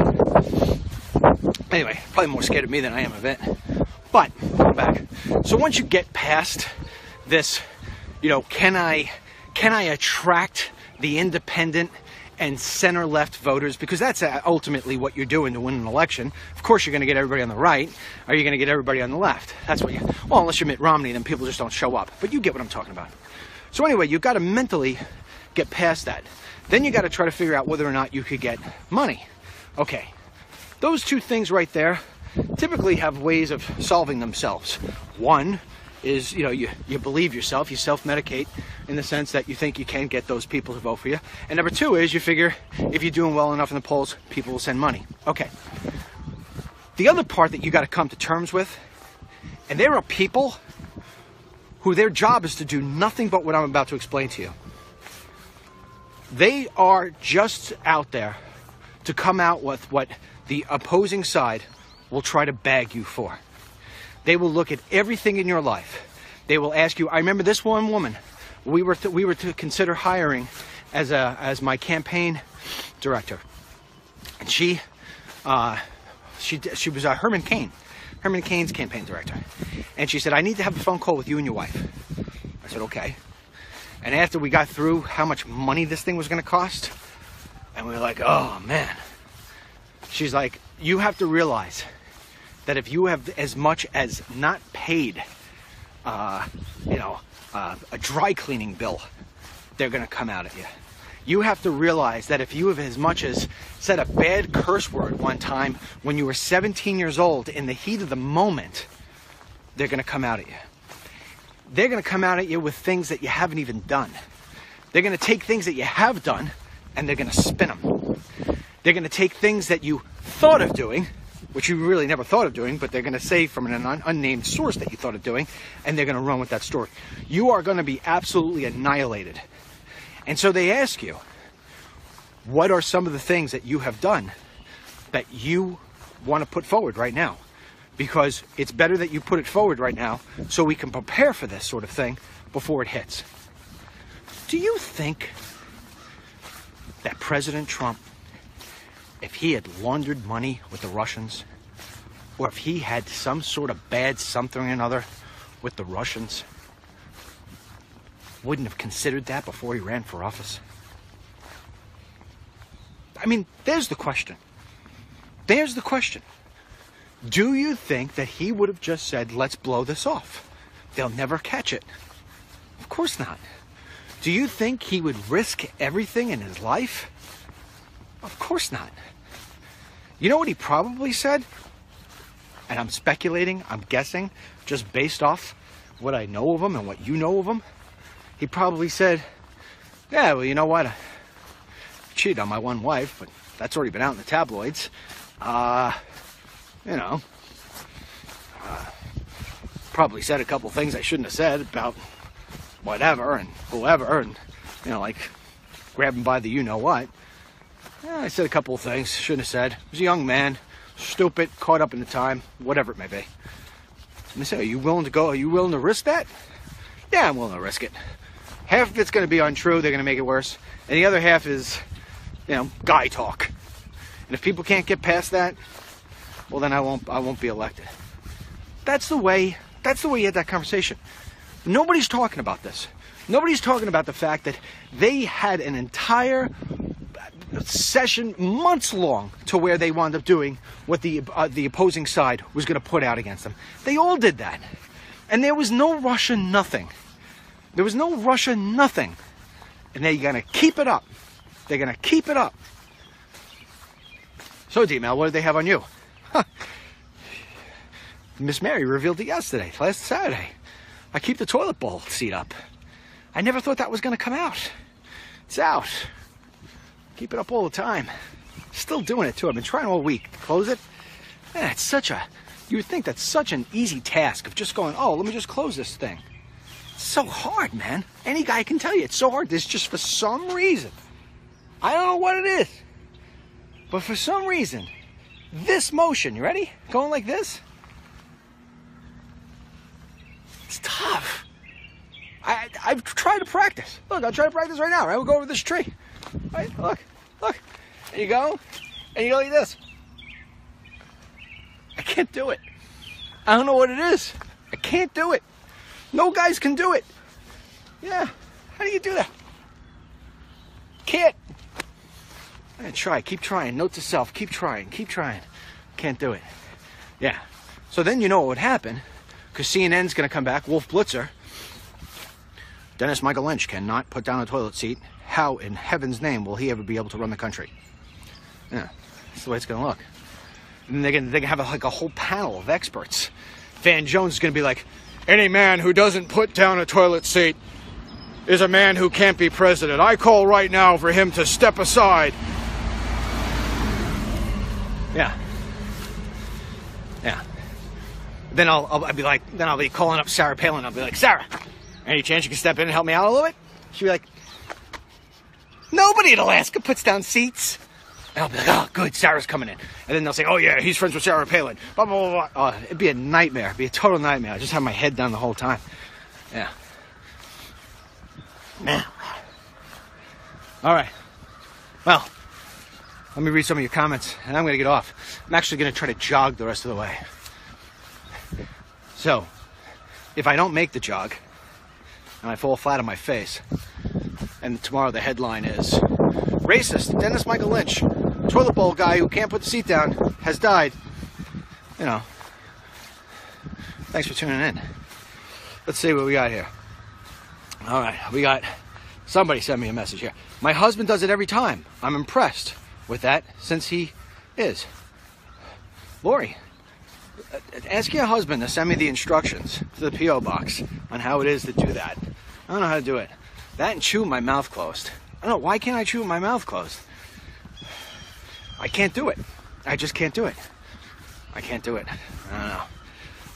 Anyway, probably more scared of me than I am of it. But, come back. So once you get past this, you know, can I attract the independent and center-left voters, because that's ultimately what you're doing to win an election. Of course, you're going to get everybody on the right, or you're going to get everybody on the left. That's what well, unless you're Mitt Romney, then people just don't show up. But you get what I'm talking about. So anyway, you've got to mentally get past that. Then you got to try to figure out whether or not you could get money. Okay, those two things right there typically have ways of solving themselves. One is, you believe yourself, you self-medicate in the sense that you think you can get those people to vote for you. And number two is you figure if you're doing well enough in the polls, people will send money. Okay. The other part that you got to come to terms with, and there are people who their job is to do nothing but what I'm about to explain to you. They are just out there to come out with what the opposing side will try to bag you for. They will look at everything in your life. They will ask you. I remember this one woman. We were to consider hiring as my campaign director, and she was Herman Cain's campaign director, and she said, "I need to have a phone call with you and your wife." I said, "Okay." And after we got through how much money this thing was going to cost, and we were like, "Oh man," she's like, "You have to realize that if you have as much as not paid, a dry cleaning bill, they're going to come out at you. You have to realize that if you have as much as said a bad curse word one time when you were 17 years old in the heat of the moment, they're going to come out at you. They're going to come out at you with things that you haven't even done. They're going to take things that you have done and they're going to spin them. They're going to take things that you thought of doing, which you really never thought of doing, but they're going to say from an unnamed source that you thought of doing, and they're going to run with that story. You are going to be absolutely annihilated. And so they ask you, what are some of the things that you have done that you want to put forward right now? Because it's better that you put it forward right now so we can prepare for this sort of thing before it hits. Do you think that President Trump, if he had laundered money with the Russians, or if he had some sort of bad something or another with the Russians, wouldn't have considered that before he ran for office? I mean, there's the question. There's the question. Do you think that he would have just said, let's blow this off? They'll never catch it. Of course not. Do you think he would risk everything in his life? Of course not. You know what he probably said? And I'm speculating, I'm guessing, just based off what I know of him and what you know of him. He probably said, yeah, well, you know what? I cheated on my one wife, but that's already been out in the tabloids. Probably said a couple things I shouldn't have said about whatever and whoever, and, like grabbing by the you-know-what. Yeah, I said a couple of things shouldn't have said. I was a young man, stupid, caught up in the time, whatever it may be. And they say, are you willing to go? Are you willing to risk that? Yeah, I'm willing to risk it. Half of it's going to be untrue. They're going to make it worse. And the other half is, guy talk. And if people can't get past that, well, then I won't be elected. That's the way you had that conversation. Nobody's talking about this. Nobody's talking about the fact that they had an entire session, months long, to where they wound up doing what the opposing side was going to put out against them. They all did that. And there was no Russia nothing. There was no Russia nothing. And they're going to keep it up. They're going to keep it up. So, DML, what did they have on you? Miss Mary revealed it yesterday, last Saturday. I keep the toilet bowl seat up. I never thought that was going to come out. It's out. Keep it up all the time. Still doing it, too. I've been trying all week to close it. Man, you would think that's such an easy task of just going, oh, let me just close this thing. It's so hard, man. Any guy can tell you it's so hard. This just for some reason. I don't know what it is. But for some reason, this motion, you ready? Going like this? It's tough. I've tried to practice. Look, I'll try to practice right now, right? We'll go over this tree. Right? Look. And you go, and you go like this. I can't do it. I don't know what it is. I can't do it. No guys can do it. Yeah. How do you do that? Can't. I'm gonna try, keep trying. Note to self, keep trying. Can't do it. Yeah. So then you know what would happen, because CNN's gonna come back, Wolf Blitzer. Dennis Michael Lynch cannot put down a toilet seat. How in heaven's name will he ever be able to run the country? Yeah, that's the way it's gonna look. And they're gonna have like a whole panel of experts. Van Jones is gonna be like, any man who doesn't put down a toilet seat is a man who can't be president. I call right now for him to step aside. Yeah. Yeah. Then I'll be like, then I'll be calling up Sarah Palin. I'll be like, Sarah, any chance you can step in and help me out a little bit? She'll be like, nobody in Alaska puts down seats. And I'll be like, oh, good, Sarah's coming in. And then they'll say, oh, yeah, he's friends with Sarah Palin. Blah, blah, blah, blah. Oh, it'd be a nightmare. It'd be a total nightmare. I just have my head down the whole time. Yeah. Man. All right. Well, let me read some of your comments, and I'm going to get off. I'm actually going to try to jog the rest of the way. So, if I don't make the jog, and I fall flat on my face, and tomorrow the headline is, racist Dennis Michael Lynch, toilet bowl guy who can't put the seat down, has died. You know, thanks for tuning in. Let's see what we got here. All right, we got, somebody sent me a message here. My husband does it every time. I'm impressed with that since he is. Lori, ask your husband to send me the instructions to the P.O. box on how it is to do that. I don't know how to do it. That and chew with my mouth closed. I don't know, why can't I chew with my mouth closed? I can't do it. I just can't do it. I can't do it. I don't know.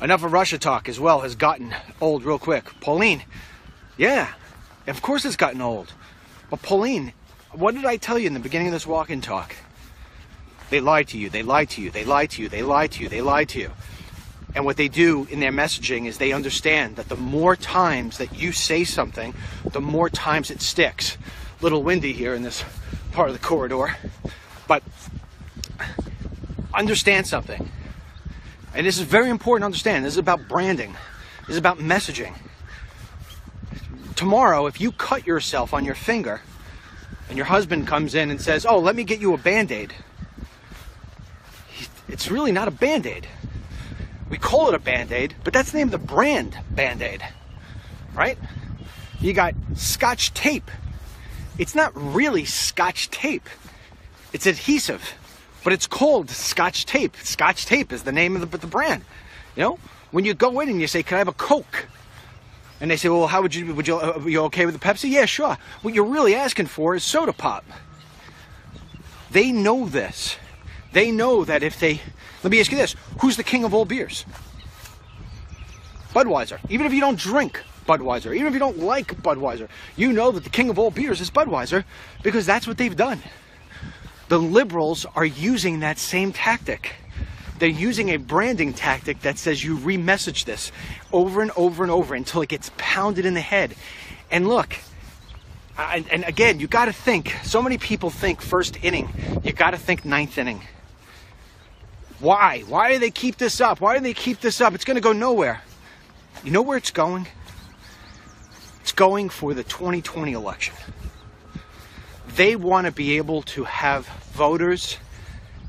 Enough of Russia talk as well has gotten old real quick. Pauline, yeah, of course it's gotten old. But Pauline, what did I tell you in the beginning of this walk-in talk? They lied to you, they lied to you, they lied to you, they lied to you, they lied to you. And what they do in their messaging is they understand that the more times that you say something, the more times it sticks. Little windy here in this part of the corridor, but understand something. And this is very important to understand. This is about branding. This is about messaging. Tomorrow, if you cut yourself on your finger and your husband comes in and says, oh, let me get you a Band-Aid, it's really not a Band-Aid. We call it a Band-Aid, but that's the name of the brand, Band-Aid, right? You got Scotch tape. It's not really Scotch tape. It's adhesive, but it's called Scotch tape. Scotch tape is the name of the brand. You know, when you go in and you say, can I have a Coke? And they say, well, how would you okay with the Pepsi? Yeah, sure. What you're really asking for is soda pop. They know this. They know that if they, let me ask you this, who's the king of all beers? Budweiser. Even if you don't drink Budweiser, even if you don't like Budweiser, you know that the king of all beers is Budweiser because that's what they've done. The liberals are using that same tactic. They're using a branding tactic that says you re-message this over and over and over until it gets pounded in the head. And look, and again, you got to think, so many people think first inning, you got to think ninth inning. Why? Why do they keep this up? Why do they keep this up? It's going to go nowhere. You know where it's going? It's going for the 2020 election. They want to be able to have voters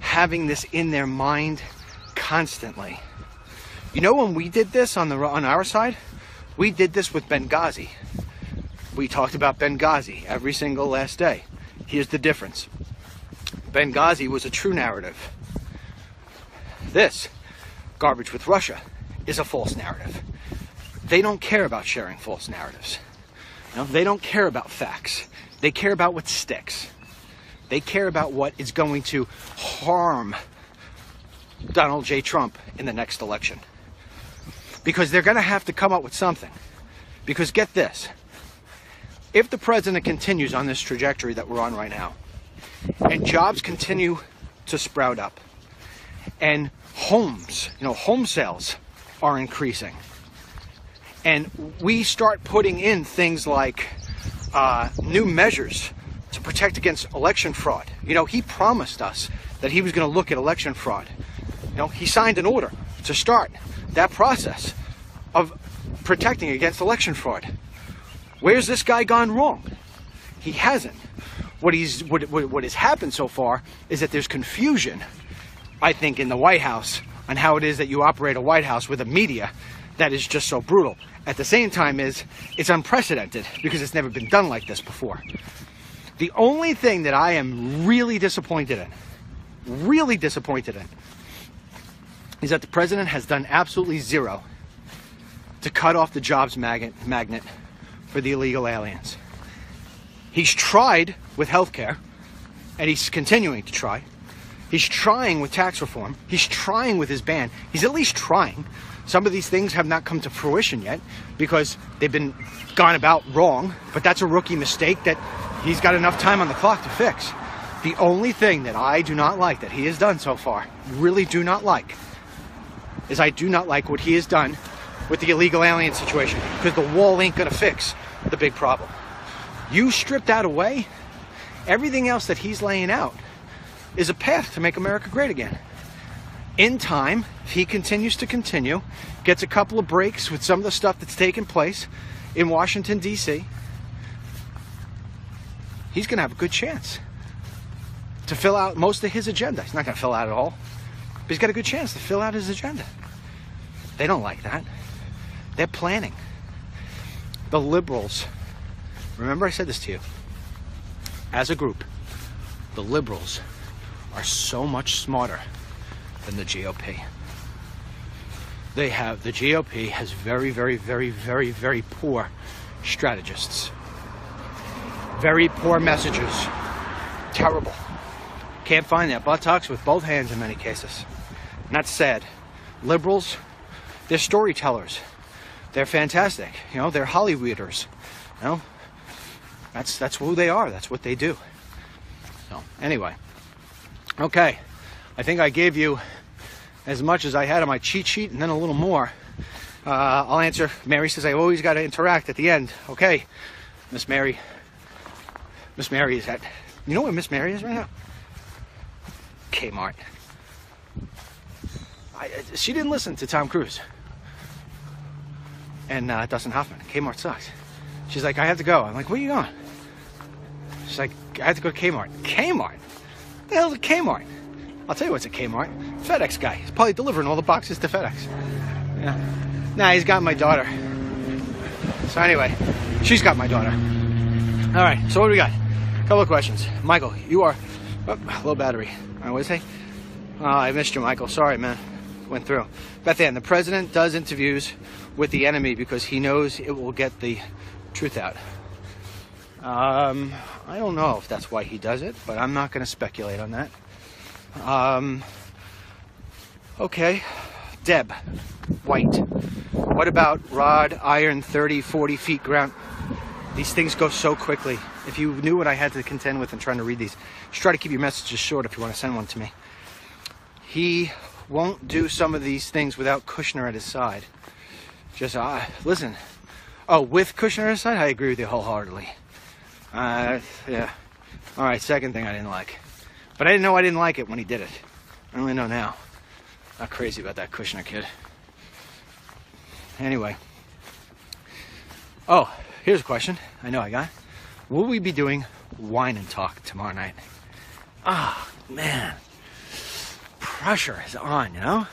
having this in their mind constantly. You know when we did this on our side? We did this with Benghazi. We talked about Benghazi every single last day. Here's the difference. Benghazi was a true narrative. This, garbage with Russia, is a false narrative. They don't care about sharing false narratives. You know, they don't care about facts. They care about what sticks. They care about what is going to harm Donald J. Trump in the next election. Because they're going to have to come up with something. Because get this, if the president continues on this trajectory that we're on right now, and jobs continue to sprout up, and homes, home sales are increasing, and we start putting in things like new measures to protect against election fraud. He promised us that he was going to look at election fraud. He signed an order to start that process of protecting against election fraud. Where's this guy gone wrong? He hasn't. what has happened so far is that there's confusion, I think, in the White House on how it is that you operate a White House with a media that is just so brutal. At the same time, it's unprecedented because it's never been done like this before. The only thing that I am really disappointed in, is that the president has done absolutely zero to cut off the jobs magnet for the illegal aliens. He's tried with healthcare, and he's continuing to try. He's trying with tax reform. He's trying with his ban. He's at least trying. Some of these things have not come to fruition yet because they've been gone about wrong, but that's a rookie mistake that he's got enough time on the clock to fix. The only thing that I do not like that he has done so far, really do not like, is I do not like what he has done with the illegal alien situation, because the wall ain't gonna fix the big problem. You strip that away, everything else that he's laying out is a path to make America great again. In time, if he continues to gets a couple of breaks with some of the stuff that's taking place in Washington, D.C., he's going to have a good chance to fill out most of his agenda. He's not going to fill out it all, but he's got a good chance to fill out his agenda. They don't like that. They're planning. The liberals, remember I said this to you, as a group, the liberals are so much smarter than the GOP. The GOP has very, very, very, very, very poor strategists. Very poor messages. Terrible. Can't find their buttocks with both hands in many cases. And that's sad. Liberals, they're storytellers. They're fantastic. You know, they're Hollywooders. You know, that's who they are. That's what they do. So, anyway. Okay. I think I gave you as much as I had on my cheat sheet and then a little more. I'll answer. Mary says I always got to interact at the end. Okay, Miss Mary. Miss Mary is at... You know where Miss Mary is right now? Kmart. She didn't listen to Tom Cruise. And Dustin Hoffman. Kmart sucks. She's like, I have to go. I'm like, where are you going? She's like, I have to go to Kmart. Kmart? What the hell's a Kmart? I'll tell you what's a Kmart. FedEx guy. He's probably delivering all the boxes to FedEx. Yeah. Nah, he's got my daughter. So anyway, she's got my daughter. All right, so what do we got? A couple of questions. Michael, you are... Oh, low battery. All right, what did I say? Oh, I missed you, Michael. Sorry, man. Went through. Beth Ann, the president does interviews with the enemy because he knows it will get the truth out. I don't know if that's why he does it, but I'm not going to speculate on that. Okay. Deb White. What about rod, iron, 30, 40 feet ground? These things go so quickly. If you knew what I had to contend with in trying to read these, just try to keep your messages short if you want to send one to me. He won't do some of these things without Kushner at his side. Just, listen. Oh, with Kushner at his side? I agree with you wholeheartedly. Yeah. All right, second thing I didn't like. But I didn't know I didn't like it when he did it. I only know now. Not crazy about that Kushner kid. Anyway. Oh, here's a question I know I got. Will we be doing wine and talk tomorrow night? Oh, man. Pressure is on, you know?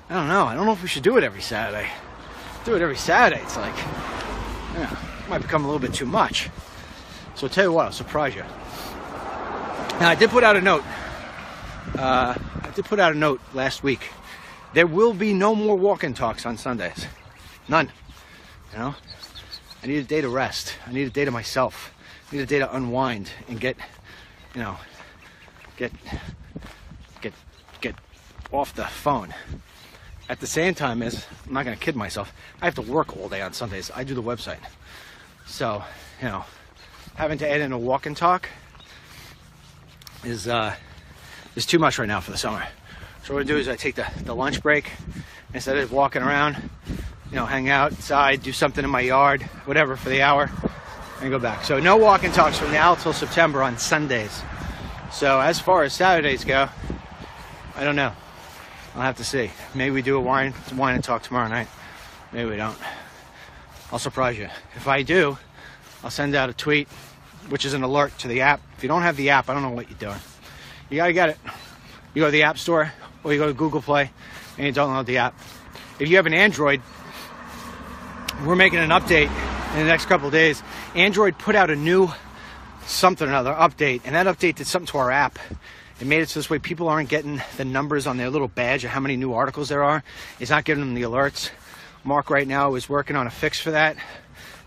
I don't know. I don't know if we should do it every Saturday. Do it every Saturday. It's like, you know, it might become a little bit too much. So I'll tell you what, I'll surprise you. Now, I did put out a note. Last week. There will be no more walk-in talks on Sundays. None. You know? I need a day to rest. I need a day to myself. I need a day to unwind and get off the phone. At the same time as, I'm not going to kid myself, I have to work all day on Sundays. I do the website. So, you know, having to add in a walk and talk is too much right now for the summer. So what I do is I take the lunch break, instead of walking around, you know, hang out outside, do something in my yard, whatever, for the hour, and go back. So no walk and talks from now till September on Sundays. So as far as Saturdays go, I don't know. I'll have to see. Maybe we do a wine and talk tomorrow night. Maybe we don't. I'll surprise you. If I do, I'll send out a tweet which is an alert to the app. If you don't have the app, I don't know what you're doing. You gotta get it. You go to the App Store or you go to Google Play and you download the app. If you have an Android, we're making an update in the next couple of days. Android put out a new something or another update, and that update did something to our app. It made it so this way people aren't getting the numbers on their little badge of how many new articles there are. It's not giving them the alerts. Mark right now is working on a fix for that.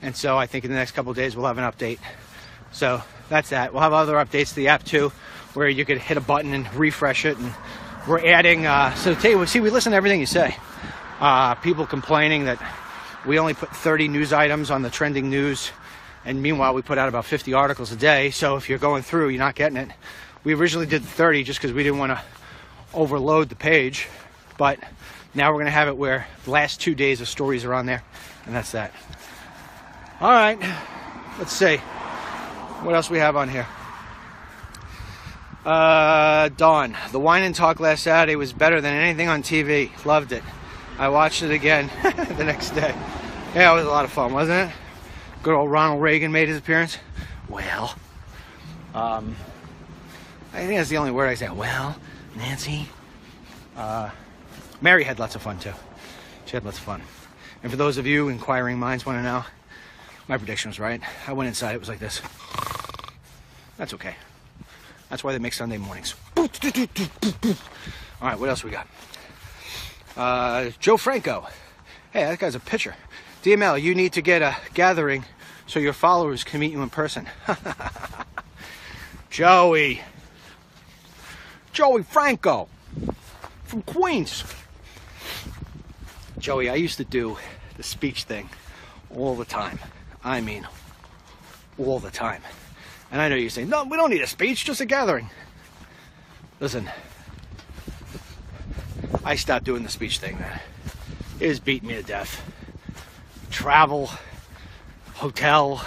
And so I think in the next couple of days we'll have an update. So that's that. We'll have other updates to the app too, where you could hit a button and refresh it. And we're adding, we listen to everything you say. People complaining that we only put 30 news items on the trending news. And meanwhile, we put out about 50 articles a day. So if you're going through, you're not getting it. We originally did 30 just because we didn't want to overload the page. But now we're going to have it where the last 2 days of stories are on there. And that's that. All right. Let's see. What else we have on here? Dawn. The wine and talk last Saturday was better than anything on TV. Loved it. I watched it again the next day. Yeah, it was a lot of fun, wasn't it? Good old Ronald Reagan made his appearance. Well, I think that's the only word I say. Well, Nancy. Mary had lots of fun too. She had lots of fun. And for those of you inquiring minds want to know, my prediction was right. I went inside, it was like this. That's okay. That's why they make Sunday mornings. All right, what else we got? Joe Franco. Hey, that guy's a pitcher. DML, you need to get a gathering so your followers can meet you in person. Joey Franco from Queens. Joey, I used to do the speech thing all the time. I mean, all the time. And I know you're saying, no, we don't need a speech, just a gathering. Listen, I stopped doing the speech thing, man. It was beating me to death. Travel, hotel,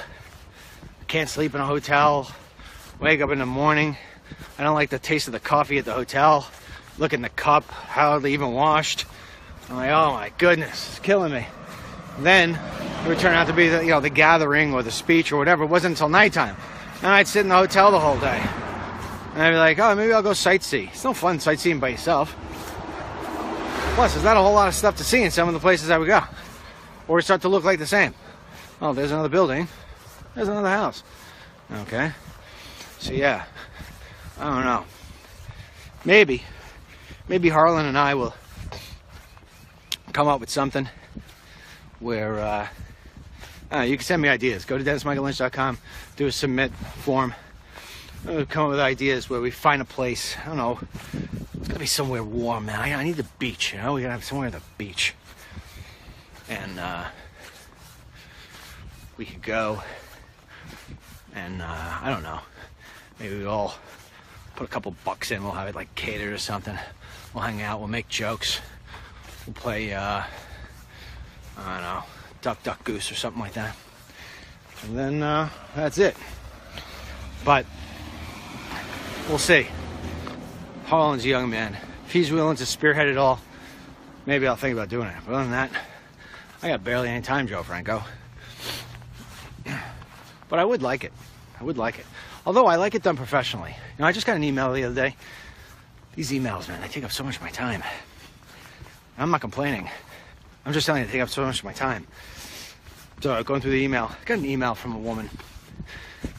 can't sleep in a hotel, wake up in the morning. I don't like the taste of the coffee at the hotel. Look in the cup, hardly even washed. I'm like, oh my goodness, it's killing me. Then it would turn out to be the gathering or the speech or whatever. It wasn't until nighttime. And I'd sit in the hotel the whole day. And I'd be like, oh, maybe I'll go sightsee. It's no fun sightseeing by yourself. Plus, there's not a whole lot of stuff to see in some of the places I would go. Or start to look like the same. Oh, there's another building. There's another house. Okay. So yeah, I don't know. Maybe Harlan and I will come up with something where you can send me ideas. Go to DennisMichaelLynch.com, do a submit form. Come up with ideas where we find a place. I don't know. It's gotta be somewhere warm, man. I need the beach. We gotta have somewhere at the beach. And we could go and I don't know, maybe we'll all put a couple bucks in. We'll have it like catered or something. We'll hang out, we'll make jokes, we'll play I don't know, duck goose or something like that, and then that's it. But we'll see. Harlan's a young man. If he's willing to spearhead it all, maybe I'll think about doing it. But other than that, I got barely any time, Joe Franco. But I would like it. Although I like it done professionally. I just got an email the other day. These emails, man, they take up so much of my time. I'm not complaining. I'm just telling you, they take up so much of my time. So going through the email, I got an email from a woman.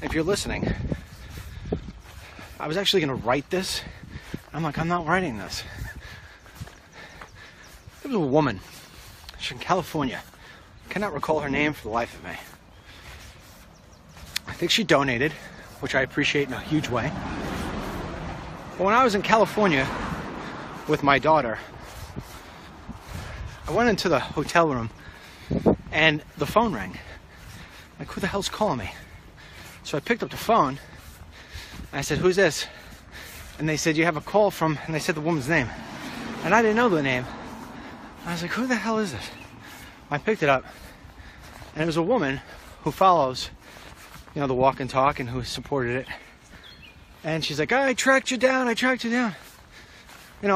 If you're listening, I was actually going to write this. I'm like, I'm not writing this. It was a woman. She's in California. I cannot recall her name for the life of me. I think she donated, which I appreciate in a huge way. But when I was in California with my daughter, I went into the hotel room and the phone rang. Like, who the hell's calling me? So I picked up the phone and I said, who's this? And they said, you have a call from, and they said the woman's name. And I didn't know the name. I was like, who the hell is this? I picked it up, and it was a woman who follows, the walk and talk, and who supported it. And she's like, I tracked you down. I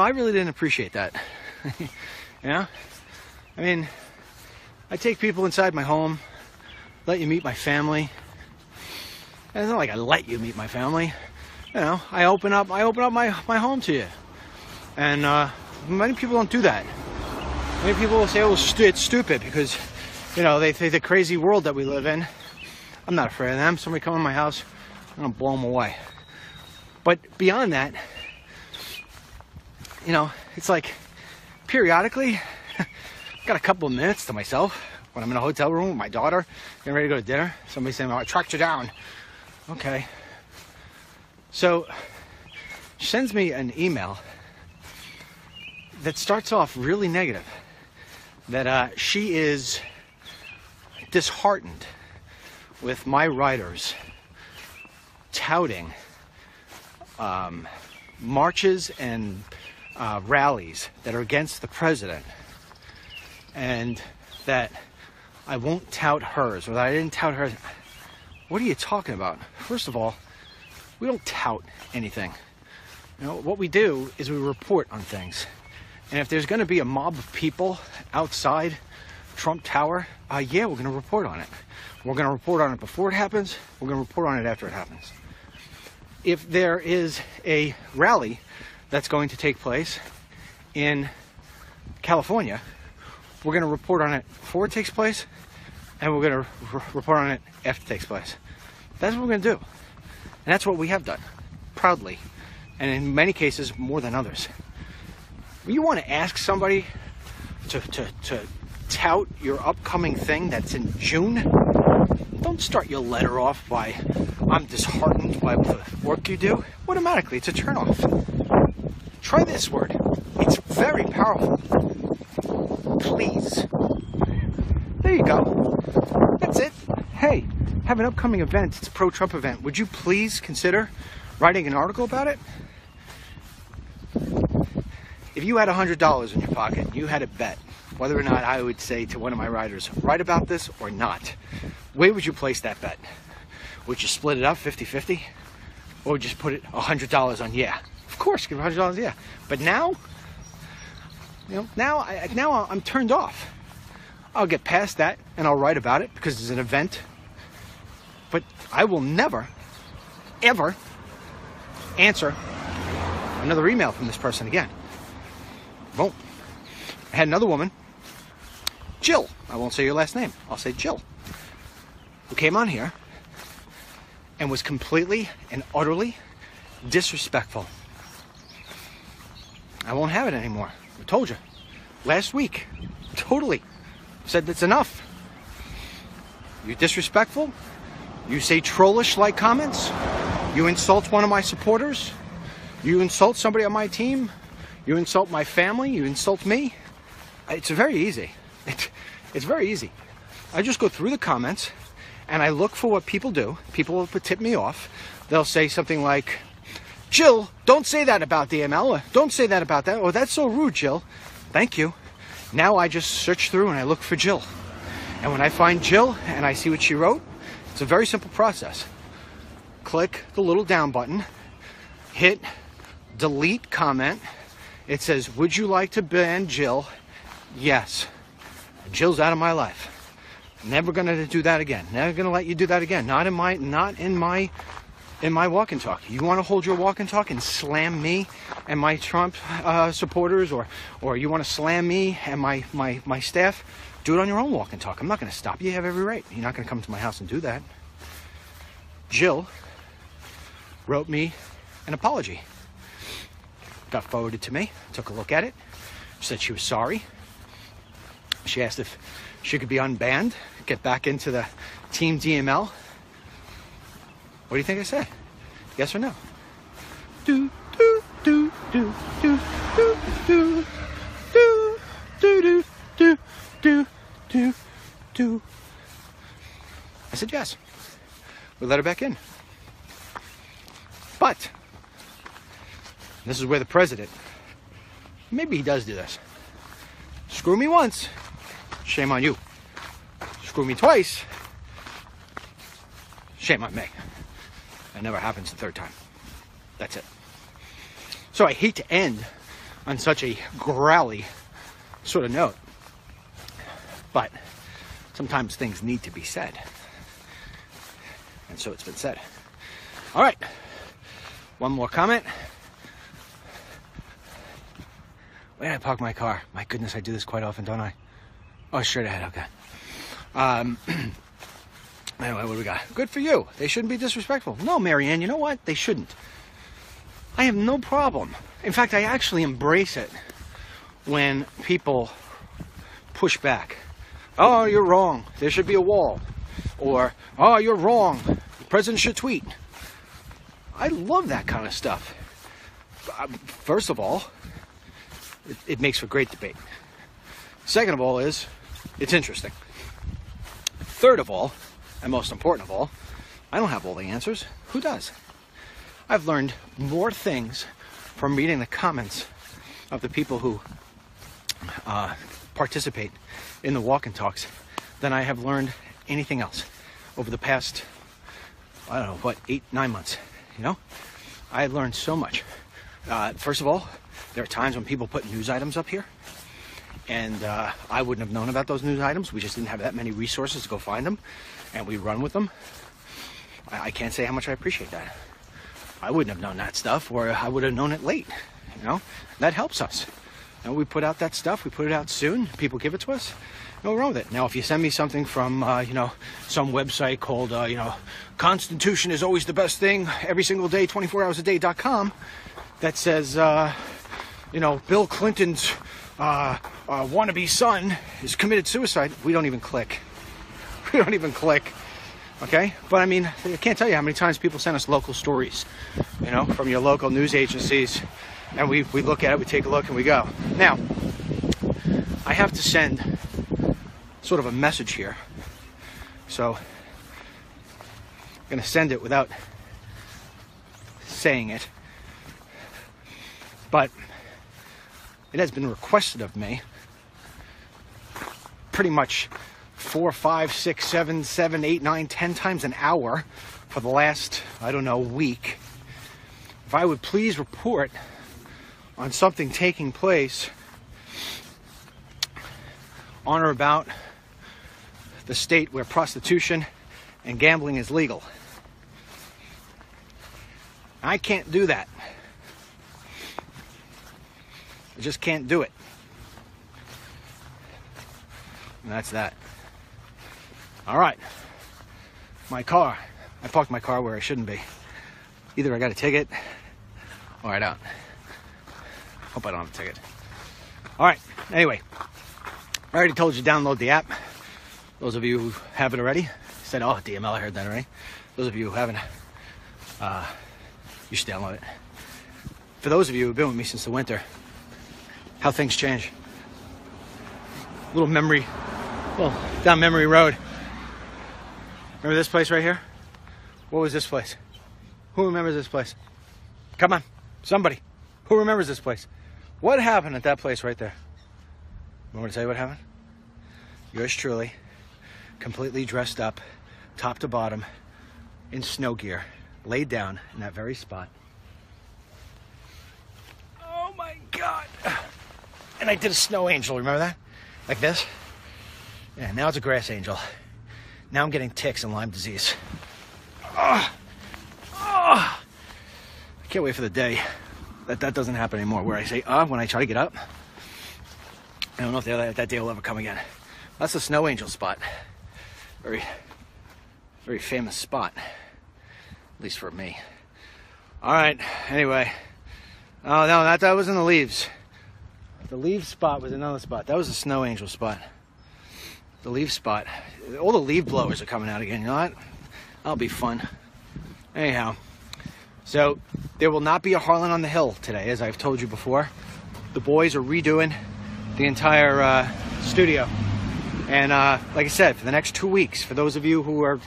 really didn't appreciate that. I mean, I take people inside my home, let you meet my family. And it's not like I let you meet my family. You know, I open up my home to you. And many people don't do that. Many people will say, oh, it's stupid because, you know, they think the crazy world that we live in. I'm not afraid of them. Somebody come in my house, I'm gonna blow them away. But beyond that, you know, it's like periodically, got a couple of minutes to myself when I'm in a hotel room with my daughter, getting ready to go to dinner. Somebody saying, oh, I tracked you down. Okay. So she sends me an email that starts off really negative. That she is disheartened with my writers touting marches and rallies that are against the president, and that I won't tout hers, or that I didn't tout hers. What are you talking about? First of all, we don't tout anything. You know, what we do is we report on things. And if there's going to be a mob of people outside Trump Tower, yeah, we're going to report on it. We're going to report on it before it happens. We're going to report on it after it happens. If there is a rally that's going to take place in California, we're going to report on it before it takes place, and we're going to report on it after it takes place. That's what we're going to do. And that's what we have done, proudly, and in many cases more than others. You want to ask somebody to tout your upcoming thing that's in June? Don't start your letter off by, I'm disheartened by the work you do. Automatically, it's a turnoff. Try this word. It's very powerful. Please. There you go. That's it. Hey, have an upcoming event. It's a pro-Trump event. Would you please consider writing an article about it? If you had $100 in your pocket, you had a bet whether or not I would say to one of my writers, write about this or not. Where would you place that bet? Would you split it up 50-50? Or would you just put it $100 on yeah? Of course, give $100 yeah. But now, you know, now I'm turned off. I'll get past that and I'll write about it because it's an event. But I will never, ever answer another email from this person again. Won't. I had another woman, Jill. I won't say your last name. I'll say Jill, who came on here and was completely and utterly disrespectful. I won't have it anymore. I told you. Last week. Totally. Said that's enough. You're disrespectful. You say trollish-like comments. You insult one of my supporters. You insult somebody on my team. You insult my family. You insult me. It's very easy. It's very easy. I just go through the comments and I look for what people do. People will tip me off. They'll say something like, Jill, don't say that about DML. Don't say that about that. Oh, that's so rude, Jill. Thank you. Now I just search through and I look for Jill. And when I find Jill and I see what she wrote, it's a very simple process. Click the little down button, hit delete comment. It says, would you like to ban Jill? Yes. Jill's out of my life. Never gonna do that again. Never gonna let you do that again. Not in my walk and talk. You want to hold your walk and talk and slam me and my Trump supporters, or you want to slam me and my staff? Do it on your own walk and talk. I'm not going to stop you. You have every right. You're not going to come to my house and do that. Jill wrote me an apology. Got forwarded to me. Took a look at it. Said she was sorry. She asked if she could be unbanned, get back into the Team DML. What do you think I said? Yes or no? Do do do do do do do do do do do do do. I said yes. We let her back in. But this is where the president, maybe he does do this. Screw me once, shame on you. Screw me twice, shame on me. It never happens the third time. That's it. So I hate to end on such a growly sort of note, but sometimes things need to be said. And so it's been said. All right. One more comment. Where did I park my car? My goodness, I do this quite often, don't I? Oh, straight ahead, okay. Anyway, what do we got? Good for you. They shouldn't be disrespectful. No, Marianne, you know what? They shouldn't. I have no problem. In fact, I actually embrace it when people push back. Oh, you're wrong. There should be a wall. Or, oh, you're wrong. The president should tweet. I love that kind of stuff. First of all, it makes for great debate. Second of all is, it's interesting. Third of all, and most important of all, I don't have all the answers. Who does? I've learned more things from reading the comments of the people who participate in the walk and talks than I have learned anything else over the past, I don't know, what, 8-9 months, you know? I have learned so much. First of all, there are times when people put news items up here, and I wouldn't have known about those news items. We just didn't have that many resources to go find them, and we run with them. I can't say how much I appreciate that. I wouldn't have known that stuff, or I would have known it late, you know? That helps us. You know, we put out that stuff, we put it out soon, people give it to us, no wrong with it. Now, if you send me something from, you know, some website called, you know, Constitution is always the best thing, every single day, 24hoursaday.com, that says, you know, Bill Clinton's wannabe son is committed suicide, we don't even click. We don't even click. Okay? But I mean, I can't tell you how many times people send us local stories, you know, from your local news agencies, and we look at it, we take a look, and we go. Now, I have to send sort of a message here. So, I'm going to send it without saying it. But it has been requested of me pretty much 4, 5, 6, 7, 8, 9, 10 times an hour for the last, I don't know, week. If I would please report on something taking place on or about the state where prostitution and gambling is legal. I can't do that. I just can't do it. And that's that. All right, my car. I parked my car where I shouldn't be. Either I got a ticket or I don't. Hope I don't have a ticket. All right, anyway, I already told you to download the app. Those of you who have it already said, oh, DML, I heard that already. Those of you who haven't, you should download it. For those of you who have been with me since the winter, how things change. Little memory, well, down memory road. Remember this place right here? What was this place? Who remembers this place? Come on, somebody. Who remembers this place? What happened at that place right there? You want me to tell you what happened? Yours truly, completely dressed up, top to bottom, in snow gear, laid down in that very spot. Oh my God. And I did a snow angel, remember that? Like this? Yeah, now it's a grass angel. Now I'm getting ticks and Lyme disease. I can't wait for the day that doesn't happen anymore, where I say, when I try to get up. I don't know if that day will ever come again. That's the snow angel spot. Very, very famous spot. At least for me. All right, anyway. Oh, no, that was in the leaves. The leaf spot was another spot. That was the snow angel spot. The leaf spot. All the leaf blowers are coming out again. You know what? That'll be fun. Anyhow, so there will not be a Harlan on the Hill today, as I've told you before. The boys are redoing the entire studio. And like I said, for the next 2 weeks, for those of you who are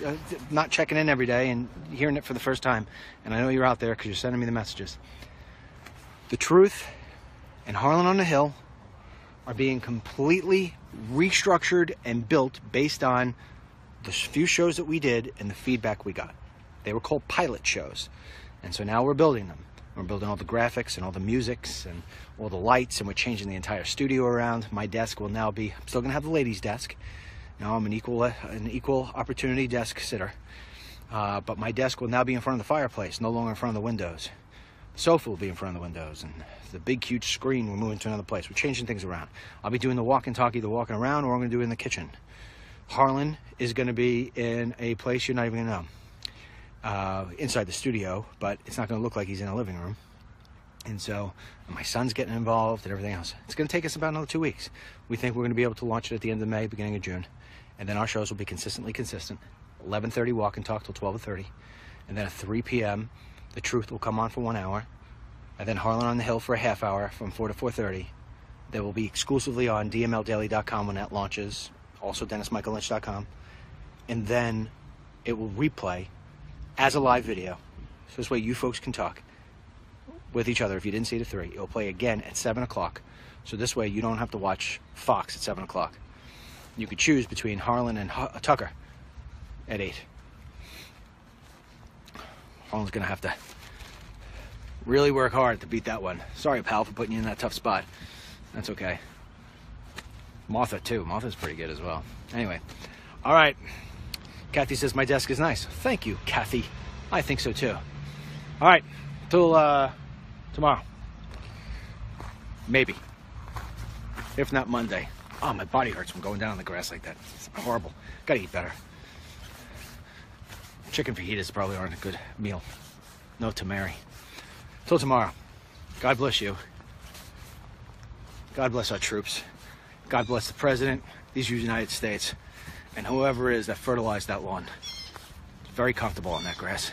not checking in every day and hearing it for the first time, and I know you're out there because you're sending me the messages, the Truth and Harlan on the Hill are being completely restructured and built based on the few shows that we did and the feedback we got. They were called pilot shows. And so now we're building them. We're building all the graphics and all the musics and all the lights, and we're changing the entire studio around. My desk will now be, I'm still going to have the ladies' desk. Now I'm an equal opportunity desk sitter. But my desk will now be in front of the fireplace, no longer in front of the windows. The sofa will be in front of the windows, and the big, huge screen we're moving to another place. We're changing things around. I'll be doing the walk and talk, either walking around or I'm going to do it in the kitchen. Harlan is going to be in a place you're not even going to know. Inside the studio, but it's not going to look like he's in a living room. And so my son's getting involved and everything else. It's going to take us about another 2 weeks. We think we're going to be able to launch it at the end of May, beginning of June. And then our shows will be consistently consistent. 11:30 walk and talk till 12:30. And then at 3 p.m., The Truth will come on for 1 hour. And then Harlan on the Hill for a half hour from 4 to 4:30. They will be exclusively on DMLDaily.com when that launches. Also DennisMichaelLynch.com. And then it will replay as a live video. So this way you folks can talk with each other if you didn't see it at 3. It will play again at 7 o'clock. So this way you don't have to watch Fox at 7 o'clock. You could choose between Harlan and Tucker at 8. Harlan's going to have to really work hard to beat that one. Sorry, pal, for putting you in that tough spot. That's okay. Martha, too. Martha's pretty good as well. Anyway. All right. Kathy says my desk is nice. Thank you, Kathy. I think so, too. All right. Till tomorrow. Maybe. If not Monday. Oh, my body hurts from going down on the grass like that. It's horrible. Gotta eat better. Chicken fajitas probably aren't a good meal. No to Mary. Till tomorrow. God bless you. God bless our troops. God bless the president, these United States, and whoever it is that fertilized that lawn. It's very comfortable on that grass.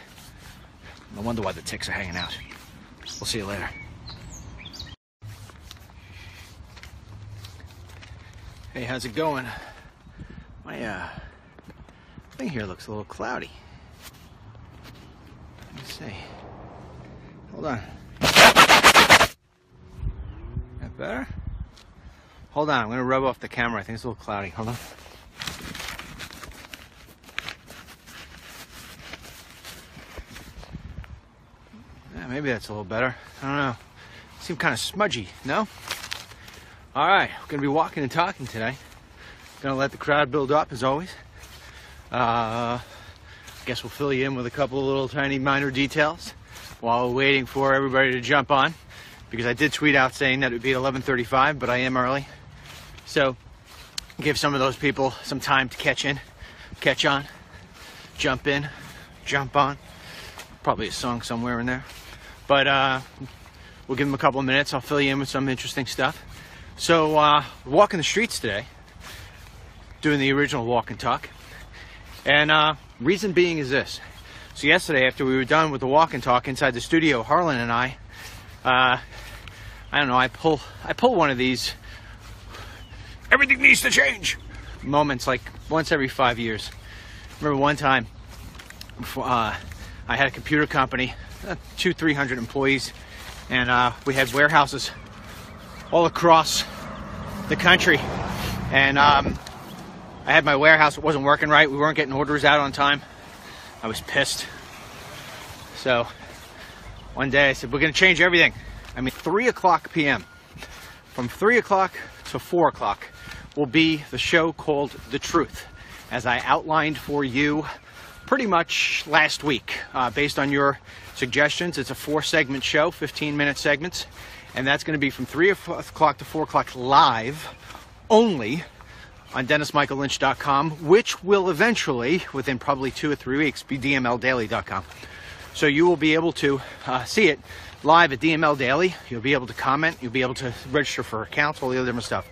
No wonder why the ticks are hanging out. We'll see you later. Hey, how's it going? My thing here looks a little cloudy. Let me see. Hold on. That better? Hold on, I'm gonna rub off the camera. I think it's a little cloudy. Hold on. Yeah, maybe that's a little better. I don't know. Seems kind of smudgy, no? All right, we're gonna be walking and talking today. Gonna let the crowd build up as always. Guess we'll fill you in with a couple of little tiny minor details while we're waiting for everybody to jump on, because I did tweet out saying that it would be at 11:35, but I am early. So give some of those people some time to catch on, jump in, jump on. Probably a song somewhere in there. But we'll give them a couple of minutes. I'll fill you in with some interesting stuff. So walking the streets today, doing the original walk and talk. And reason being is this. So yesterday, after we were done with the walk and talk inside the studio, Harlan and I don't know, I pull one of these everything needs to change moments like once every 5 years. Remember one time before, I had a computer company, 200-300 employees, and we had warehouses all across the country. And I had my warehouse, it wasn't working right. We weren't getting orders out on time. I was pissed. So one day I said, we're gonna change everything. I mean, 3 o'clock p.m. From 3 o'clock to 4 o'clock will be the show called The Truth, as I outlined for you pretty much last week. Based on your suggestions, it's a 4-segment show, 15-minute segments, and that's going to be from 3 o'clock to 4 o'clock live only on DennisMichaelLynch.com, which will eventually, within probably 2 or 3 weeks, be DMLDaily.com. So you will be able to see it live at DML Daily. You'll be able to comment. You'll be able to register for accounts, all the other different stuff.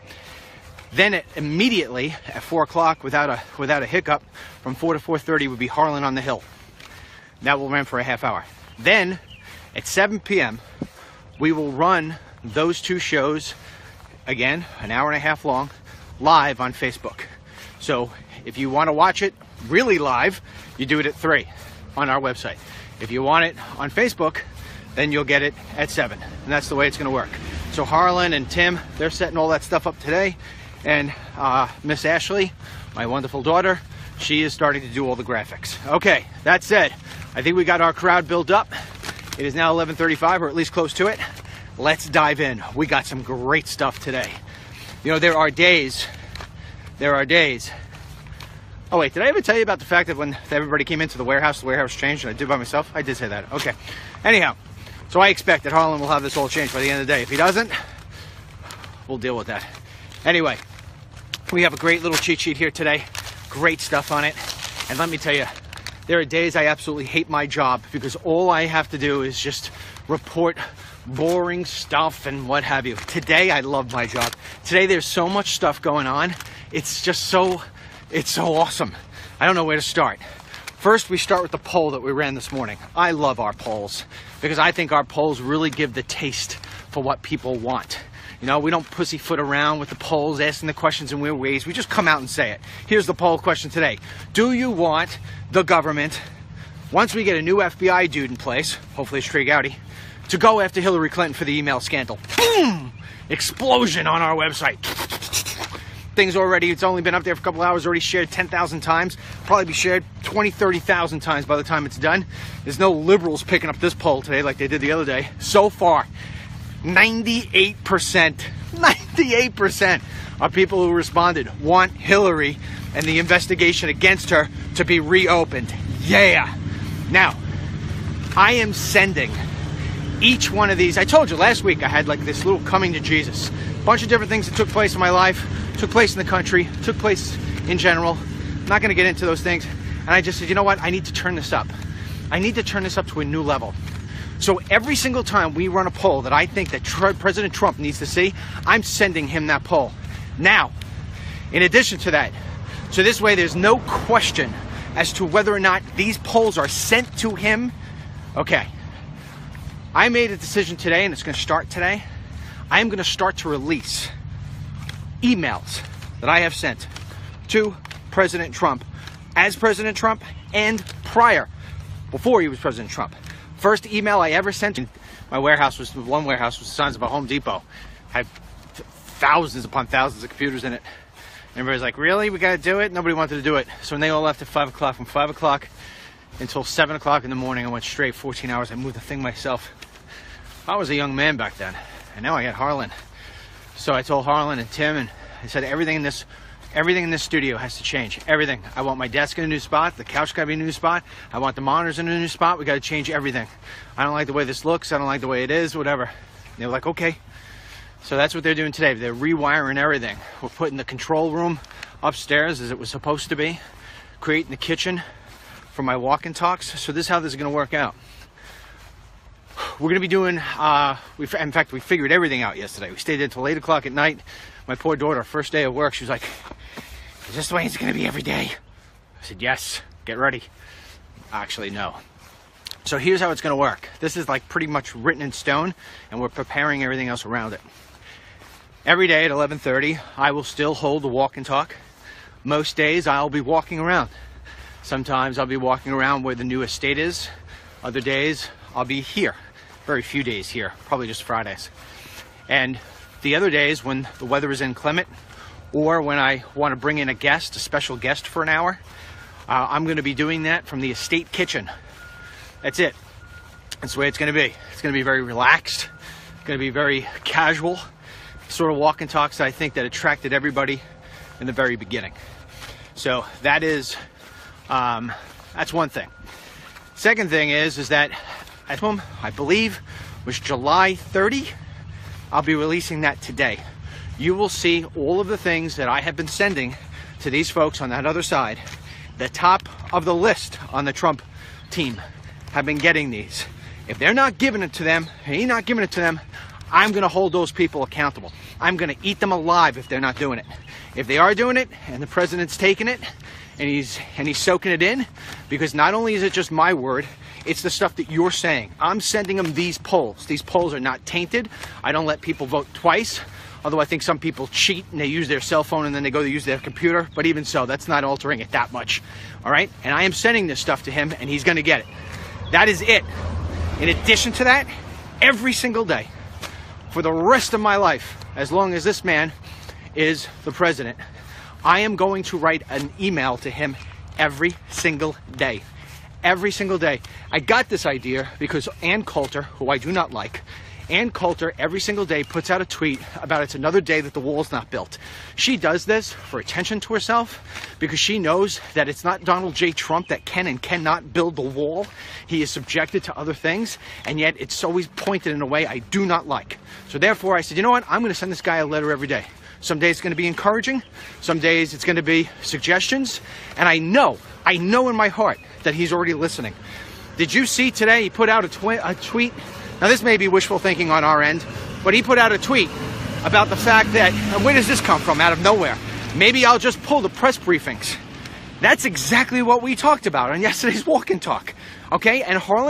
Then immediately at 4 o'clock, without a hiccup, from 4 to 4:30 would be Harlan on the Hill. That will run for a half hour. Then at 7 p.m. we will run those 2 shows again, an hour and a half long, live on Facebook. So if you want to watch it really live, you do it at 3 on our website. If you want it on Facebook, then you'll get it at 7. And that's the way it's going to work. So Harlan and Tim, they're setting all that stuff up today. And Miss Ashley, my wonderful daughter, she is starting to do all the graphics. Okay, that said, I think we got our crowd built up. It is now 11:35, or at least close to it. Let's dive in. We got some great stuff today. You know, there are days Oh wait, did I ever tell you about the fact that when everybody came into the warehouse changed and I did by myself? I did say that. Okay. Anyhow, so I expect that Harlan will have this all changed by the end of the day. If he doesn't, we'll deal with that. Anyway, we have a great little cheat sheet here today. Great stuff on it. And let me tell you, there are days I absolutely hate my job because all I have to do is just report boring stuff and what have you. Today, I love my job. Today, there's so much stuff going on. It's just so awesome. I don't know where to start. First, we start with the poll that we ran this morning. I love our polls because I think our polls really give the taste for what people want. You know, we don't pussyfoot around with the polls, asking the questions in weird ways. We just come out and say it. Here's the poll question today. Do you want the government, once we get a new FBI dude in place, hopefully it's Trey Gowdy, to go after Hillary Clinton for the email scandal? Boom! Explosion on our website. Things already, it's only been up there for a couple hours, already shared 10,000 times. Probably be shared 20, 30,000 times by the time it's done. There's no liberals picking up this poll today like they did the other day. So far, 98% of people who responded want Hillary and the investigation against her to be reopened. Yeah. Now, I am sending each one of these. I told you last week I had like this little coming to Jesus. A bunch of different things that took place in my life, took place in the country, took place in general. I'm not going to get into those things. And I just said, you know what? I need to turn this up. I need to turn this up to a new level. So every single time we run a poll that I think that President Trump needs to see, I'm sending him that poll. Now, in addition to that, so this way there's no question as to whether or not these polls are sent to him. Okay. I made a decision today, and it's going to start today. I am going to start to release emails that I have sent to President Trump as President Trump and prior, before he was President Trump. First email I ever sent, one warehouse was the size of a Home Depot, had thousands upon thousands of computers in it. Everybody's like, really? We got to do it? Nobody wanted to do it. So when they all left at 5 o'clock, from 5 o'clock until 7 o'clock in the morning, I went straight 14 hours. I moved the thing myself. I was a young man back then, and now I got Harlan. So I told Harlan and Tim, and I said, everything in this studio has to change. Everything. I want my desk in a new spot. The couch got to be in a new spot. I want the monitors in a new spot. We got to change everything. I don't like the way this looks. I don't like the way it is, whatever. And they were like, okay. So that's what they're doing today. They're rewiring everything. We're putting the control room upstairs as it was supposed to be, creating the kitchen for my walk and talks. So this is how this is going to work out. We're going to be doing, in fact, we figured everything out yesterday. We stayed until 8 o'clock at night. My poor daughter, first day of work, she was like, is this the way it's going to be every day? I said, yes, get ready. Actually, no. So here's how it's going to work. This is like pretty much written in stone, and we're preparing everything else around it. Every day at 11:30, I will still hold the walk and talk. Most days, I'll be walking around. Sometimes I'll be walking around where the new estate is. Other days, I'll be here. Very few days here, probably just Fridays. And the other days when the weather is inclement, or when I want to bring in a special guest for an hour, I'm going to be doing that from the estate kitchen. That's it. That's the way it's going to be. It's going to be very relaxed. It's going to be very casual. Sort of walk and talks that I think that attracted everybody in the very beginning. So that is, that's one thing. Second thing is that I believe was July 30. I'll be releasing that today. You will see all of the things that I have been sending to these folks on that other side. The top of the list on the Trump team have been getting these. If they're not giving it to them, and he's not giving it to them, I'm going to hold those people accountable. I'm going to eat them alive if they're not doing it. If they are doing it, and the president's taking it, and he's soaking it in, because not only is it just my word, it's the stuff that you're saying. I'm sending them these polls. These polls are not tainted. I don't let people vote twice, although I think some people cheat and they use their cell phone and then they go to use their computer. But even so, that's not altering it that much. All right? And I am sending this stuff to him, and he's going to get it. That is it. In addition to that, every single day, for the rest of my life, as long as this man is the president, I am going to write an email to him every single day. Every single day. I got this idea because Ann Coulter, who I do not like, Ann Coulter every single day puts out a tweet about it's another day that the wall's not built. She does this for attention to herself because she knows that it's not Donald J. Trump that can and cannot build the wall. He is subjected to other things, and yet it's always pointed in a way I do not like. So therefore I said, you know what, I'm going to send this guy a letter every day. Some days it's going to be encouraging, some days it's going to be suggestions, and I know in my heart that he's already listening. Did you see today he put out a tweet? Now this may be wishful thinking on our end, but he put out a tweet about the fact that, and where does this come from? Out of nowhere. Maybe I'll just pull the press briefings. That's exactly what we talked about on yesterday's Walk and Talk. Okay, and Harlan